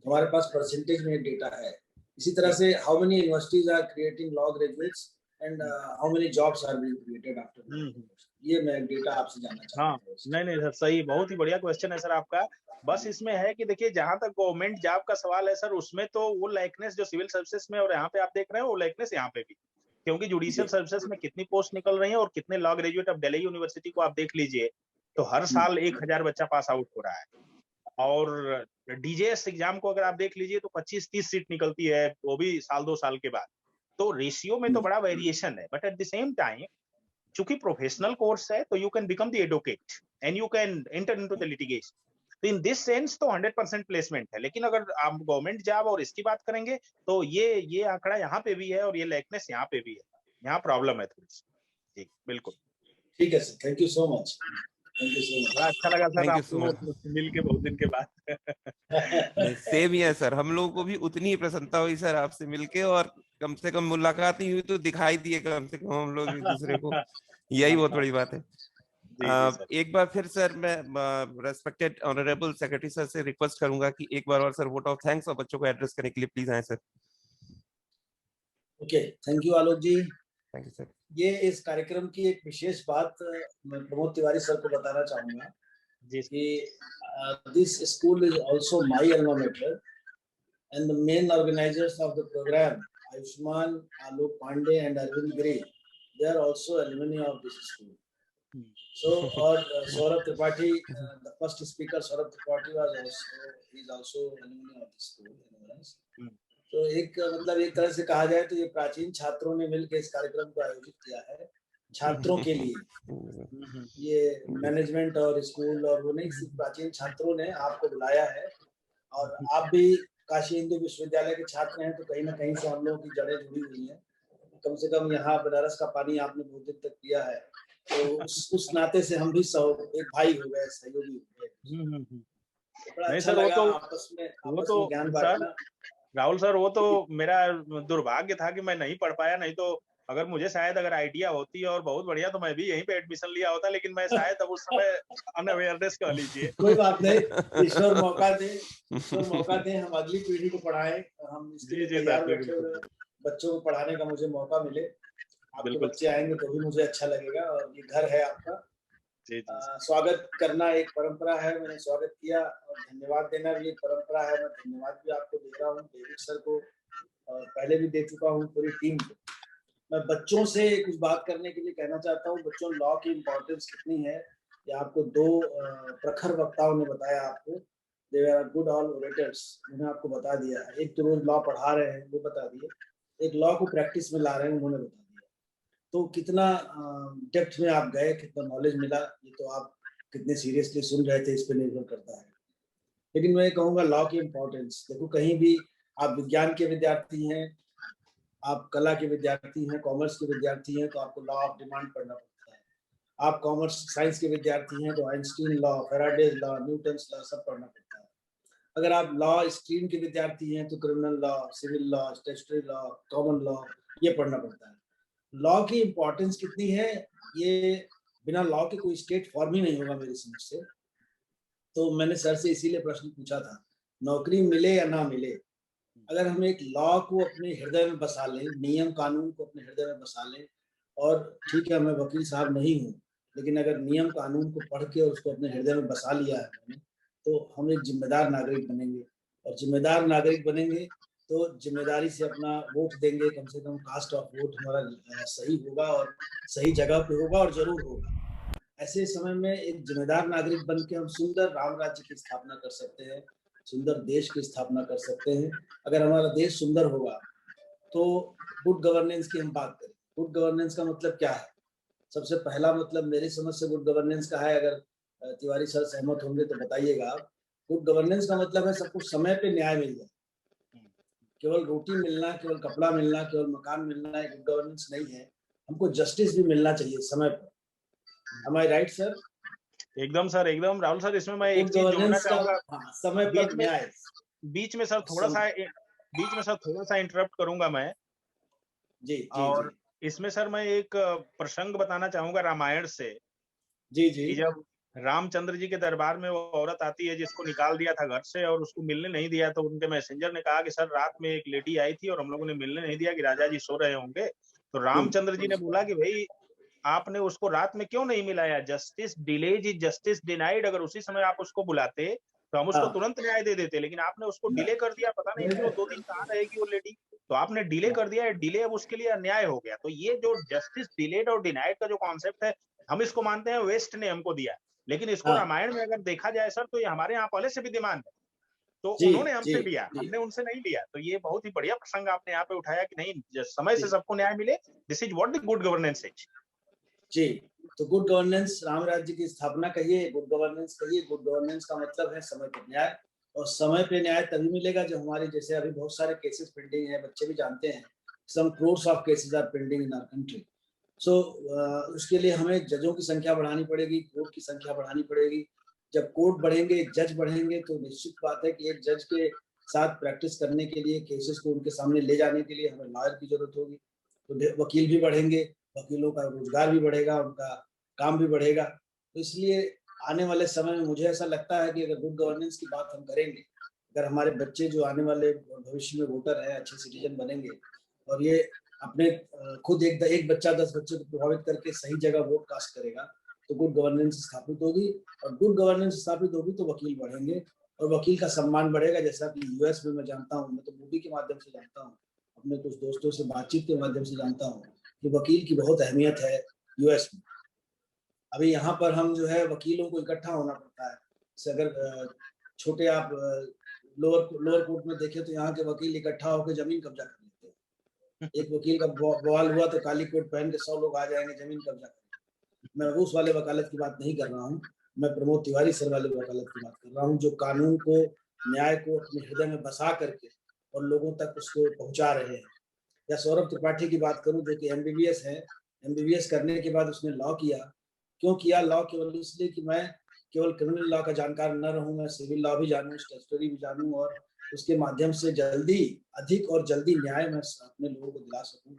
हमारे पास परसेंटेज में डेटा है। इसी तरह से how many universities are creating law graduates and how many jobs are being created after, ये मैं डेटा आपसे जानना चाहता हूं। हाँ, नहीं सर, सही, बहुत ही बढ़िया क्वेश्चन है सर आपका। बस इसमें है कि देखिए, जहां तक गवर्नमेंट जॉब का सवाल है सर, उसमें तो वो लाइकनेस जो सिविल सर्विसेज में और यहाँ पे आप देख रहे हैं, वो लाइकनेस यहाँ पे भी, क्योंकि जुडिशियल सर्विसेज में कितनी पोस्ट निकल रही है और कितने लॉ ग्रेजुएट, अब दिल्ली यूनिवर्सिटी को आप देख लीजिए, तो हर साल 1000 बच्चा पास आउट हो रहा है, और डीजेएस एग्जाम को अगर आप देख लीजिए तो 25-30 सीट निकलती है, वो भी साल 2 साल के बाद। तो रेशियो में तो बड़ा वेरिएशन है, but at the same time चूंकि प्रोफेशनल कोर्स है, तो you can become the advocate and you can enter into the litigation. तो इन दिस सेंस तो 100% प्लेसमेंट है, लेकिन अगर आप गवर्नमेंट जॉब और इसकी बात करेंगे तो ये आंकड़ा यहाँ पे भी है और ये लाइकनेस यहाँ पे भी है, यहाँ प्रॉब्लम है थोड़ी सी। जी बिल्कुल, ठीक है sir, thank you so much, thank you so much. बड़ा अच्छा लगा सर आपको मिल के बहुत दिन के बाद। सेम ही है सर, हम लोगों को भी उतनी ही प्रसन्नता हुई सर आपसे मिलके, और कम से कम मुलाकात नहीं हुई तो दिखाई दिए कम से कम हम लोग एक दूसरे को, यही बहुत बड़ी बात है। एक बार फिर सर मैं रेस्पेक्टेड ऑनरेबल सेक्रेटरी सर से रिक्वेस्ट करूंगा कि एक बार और सर वोट ऑफ थैंक्स और बच्चों को एड्रेस करने के लिए प्लीज आए सर। Okay, thank you Alok ji. Thank you sir. ये इस कार्यक्रम की एक विशेष बात मैं प्रमोद तिवारी सर को बताना चाहूंगा कि this school is also my alma mater and the main organisers of the programme Ayushman, Alok Pandey and Arvind Giri, they are also alumni of this school. So or Saurabh Tripathi, the first speaker Saurabh Tripathi is also alumni of this school. तो एक मतलब एक तरह से कहा जाए तो ये प्राचीन छात्रों ने मिलकर इस कार्यक्रम को आयोजित किया है छात्रों के लिए। ये मैनेजमेंट और स्कूल और वो नहीं, सिर्फ प्राचीन छात्रों ने आपको बुलाया है, और आप भी काशी हिंदू विश्वविद्यालय के छात्र हैं, तो कहीं ना कहीं से हम लोगों की जड़ें जुड़ी हुई हैं। कम से कम यहाँ बनारस का पानी आपने बहुत दिन तक पिया है, तो उस नाते से हम भी एक भाई हो गए, सहयोगी हो गए। बड़ा अच्छा लगा आपस में ज्ञान बांटना। राहुल सर, वो तो मेरा दुर्भाग्य था कि मैं नहीं पढ़ पाया, नहीं तो अगर आइडिया होती और बहुत बढ़िया तो मैं भी यहीं पे एडमिशन लिया होता, लेकिन मैं शायद अब उस समय अनअवेयरनेस कह लीजिए। कोई बात नहीं, ईश्वर मौका दे, हम अगली पीढ़ी को पढ़ाएं, हम इसके लिए तैयार बैठे हुए हैं। बच्चों को पढ़ाने का मुझे मौका मिले, आपके बच्चे आएंगे तो भी मुझे अच्छा लगेगा, और ये घर है आपका। स्वागत करना एक परंपरा है, मैंने स्वागत किया, और धन्यवाद देना भी एक परंपरा है। मैं धन्यवाद भी आपको दे रहा हूँ, डेविड सर को, और पहले भी दे चुका हूँ पूरी टीम को। मैं बच्चों से कुछ बात करने के लिए कहना चाहता हूँ। बच्चों, लॉ की इम्पोर्टेंस कितनी है ये आपको 2 प्रखर वक्ताओं ने बताया। आपको they are good all orators, उन्होंने आपको बता दिया है। एक तो रोज लॉ पढ़ा रहे हैं, वो बता दिए, एक लॉ को प्रैक्टिस में ला रहे हैं, उन्होंने बता दिया। तो कितना डेप्थ में आप गए, कितना नॉलेज मिला, ये तो आप कितने सीरियसली सुन रहे थे इस पे निर्भर करता है। लेकिन मैं कहूँगा लॉ की इम्पोर्टेंस, देखो कहीं भी आप विज्ञान के विद्यार्थी हैं, आप कला के विद्यार्थी हैं, कॉमर्स के विद्यार्थी हैं, तो आपको लॉ ऑफ डिमांड पढ़ना पड़ता है। आप कॉमर्स साइंस के विद्यार्थी हैं तो Einstein law, Faraday's law, Newton's law सब पढ़ना पड़ता है। अगर आप लॉ स्ट्रीम के विद्यार्थी हैं तो criminal law, civil law, statutory law, common law, ये पढ़ना पड़ता है। लॉ की इम्पोर्टेंस कितनी है, ये बिना लॉ के कोई स्टेट फॉर्म ही नहीं होगा मेरी समझ से। तो मैंने सर से इसीलिए प्रश्न पूछा था, नौकरी मिले या ना मिले, अगर हम एक लॉ को अपने हृदय में बसा लें, नियम कानून को अपने हृदय में बसा लें, और ठीक है मैं वकील साहब नहीं हूँ, लेकिन अगर नियम कानून को पढ़ के और उसको अपने हृदय में बसा लिया है मैंने, तो हम एक जिम्मेदार नागरिक बनेंगे। और जिम्मेदार नागरिक बनेंगे तो जिम्मेदारी से अपना वोट देंगे, कम से कम कास्ट ऑफ वोट हमारा सही होगा और सही जगह पे होगा और जरूर होगा। ऐसे समय में एक जिम्मेदार नागरिक बन के हम सुंदर राम राज्य की स्थापना कर सकते हैं। सुंदर देश की स्थापना कर सकते हैं। अगर हमारा देश सुंदर होगा तो गुड गवर्नेंस की हम बात करें। गुड गवर्नेंस का मतलब क्या है? सबसे पहला मतलब मेरी समझ से गुड गवर्नेंस का है, अगर तिवारी सर सहमत होंगे तो बताइएगा आप। गुड गवर्नेंस का मतलब है सबको समय पे न्याय मिल जाए। केवल रोटी मिलना, केवल कपड़ा मिलना, केवल मकान मिलना एक गुड गवर्नेंस नहीं है। हमको जस्टिस भी मिलना चाहिए समय पर। Am I right, sir? एकदम सर, एकदम राहुल सर। इसमें मैं एक चीज जोड़ना चाहूंगा। समय पर न्याय। बीच में सर थोड़ा सा इंटरप्ट करूंगा मैं। जी और इसमें सर मैं एक प्रसंग बताना चाहूंगा रामायण से। जी कि जब रामचंद्र जी के दरबार में वो औरत आती है जिसको निकाल दिया था घर से और उसको मिलने नहीं दिया, तो उनके मैसेंजर ने कहा कि सर रात में एक लेडी आई थी और हम लोगों ने मिलने नहीं दिया कि राजा जी सो रहे होंगे। तो रामचंद्र जी ने बोला कि भाई आपने उसको रात में क्यों नहीं मिलाया? Justice delays is justice denied. अगर उसी समय आप उसको बुलाते तो हम उसको तुरंत न्याय दे देते, लेकिन आपने उसको डिले कर दिया। पता नहीं क्यों 2 दिन कहाँ रहेगी वो लेडी, तो आपने डिले कर दिया है। डिले अब उसके लिए अन्याय हो गया। तो ये जो जस्टिस डिलेड और डिनाइड का जो कॉन्सेप्ट है, हम इसको मानते हैं वेस्ट ने हमको दिया, लेकिन इसको रामायण में अगर देखा जाए सर तो ये हमारे यहाँ पहले से विद्यमान है। तो उन्होंने हमसे लिया, हमने उनसे नहीं लिया। तो ये बहुत ही बढ़िया प्रसंग आपने यहाँ पे उठाया कि नहीं, समय से सबको न्याय मिले। This is what the good governance is. जी, तो गुड गवर्नेंस राम राज्य की स्थापना कहिए, गुड गवर्नेंस कहिए। गुड गवर्नेंस का मतलब है समय पर न्याय। और समय पे न्याय तभी मिलेगा जब हमारे जैसे अभी बहुत सारे केसेस पेंडिंग है, बच्चे भी जानते हैं, some crores of cases are pending in our country. So उसके लिए हमें जजों की संख्या बढ़ानी पड़ेगी, कोर्ट की संख्या बढ़ानी पड़ेगी। जब कोर्ट बढ़ेंगे, जज बढ़ेंगे, तो निश्चित बात है कि एक जज के साथ प्रैक्टिस करने के लिए, केसेस को उनके सामने ले जाने के लिए हमें लॉयर की जरूरत होगी। तो वकील भी बढ़ेंगे, वकीलों का रोजगार भी बढ़ेगा, उनका काम भी बढ़ेगा। तो इसलिए आने वाले समय में मुझे ऐसा लगता है कि अगर गुड गवर्नेंस की बात हम करेंगे, अगर हमारे बच्चे जो आने वाले भविष्य में वोटर हैं, अच्छे सिटीजन बनेंगे और ये अपने खुद एक बच्चा 10 बच्चे को प्रभावित करके सही जगह वोट कास्ट करेगा, तो गुड गवर्नेंस स्थापित होगी। और गुड गवर्नेंस स्थापित होगी तो वकील बढ़ेंगे और वकील का सम्मान बढ़ेगा। जैसा कि यूएस में मैं जानता हूँ, मैं तो मूवी के माध्यम से जानता हूँ, अपने कुछ दोस्तों से बातचीत के माध्यम से जानता हूँ कि वकील की बहुत अहमियत है यूएस में। अभी यहाँ पर हम जो है वकीलों को इकट्ठा होना पड़ता है। जैसे अगर छोटे आप लोअर कोर्ट में देखें तो यहाँ के वकील इकट्ठा होकर जमीन कब्जा कर लेते हैं। एक वकील का बवाल हुआ तो काली कोट पहन के 100 लोग आ जाएंगे, जमीन कब्जा करेंगे। मैं उस वाले वकालत की बात नहीं कर रहा हूँ, मैं प्रमोद तिवारी सर वाले वकालत की बात कर रहा हूँ, जो कानून को, न्याय को अपने हृदय में बसा करके और लोगों तक उसको पहुंचा रहे हैं। या सौरभ त्रिपाठी की बात करूं, जो कि एमबीबीएस है, एमबीबीएस करने के बाद उसने लॉ किया। क्यों किया लॉ? केवल इसलिए कि मैं केवल क्रिमिनल लॉ का जानकार न रहूं, मैं सिविल लॉ भी जानूं, स्टैट्यूटरी भी जानूं और उसके माध्यम से अधिक और जल्दी न्याय मैं अपने लोगों को दिला सकूं।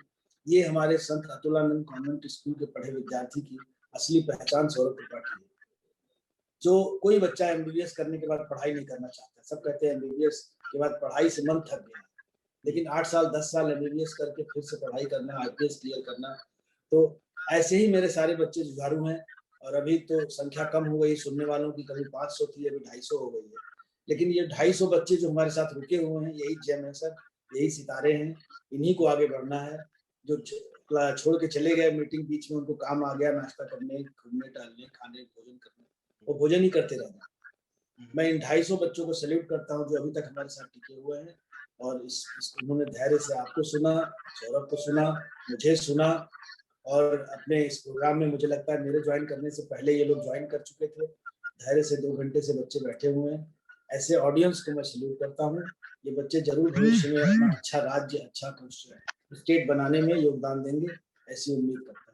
ये हमारे संत अतुलानंद कॉन्वेंट स्कूल के पढ़े विद्यार्थी की असली पहचान सौरभ त्रिपाठी है। जो कोई बच्चा एमबीबीएस करने के बाद पढ़ाई नहीं करना चाहता, सब कहते हैं एमबीबीएस के बाद पढ़ाई से मन थक गया, लेकिन 8 साल 10 साल एमबीबीएस करके फिर से पढ़ाई करना, आईपीएस क्लियर करना। तो ऐसे ही मेरे सारे बच्चे जुझारू हैं। और अभी तो संख्या कम हो गई सुनने वालों की, कभी 500 थी, अभी 250 हो गई है। लेकिन ये 250 बच्चे जो हमारे साथ रुके हुए हैं, यही जेम है सर, यही सितारे हैं, इन्हीं को आगे बढ़ना है। जो छोड़ के चले गए मीटिंग बीच में, उनको काम आ गया नाश्ता करने, घूमने टहलने, खाने, भोजन करने, वो भोजन ही करते रहना। मैं इन 250 बच्चों को सैल्यूट करता हूँ जो अभी तक हमारे साथ टिके हुए हैं और उन्होंने धैर्य से आपको सुना, सौरभ को सुना, मुझे सुना। और अपने इस प्रोग्राम में मुझे लगता है मेरे ज्वाइन करने से पहले ये लोग ज्वाइन कर चुके थे। धैर्य से 2 घंटे से बच्चे बैठे हुए हैं। ऐसे ऑडियंस को मैं सैल्यूट करता हूँ। ये बच्चे जरूर भविष्य में अपना अच्छा राज्य, अच्छा स्टेट बनाने में योगदान देंगे, ऐसी उम्मीद करता हूँ।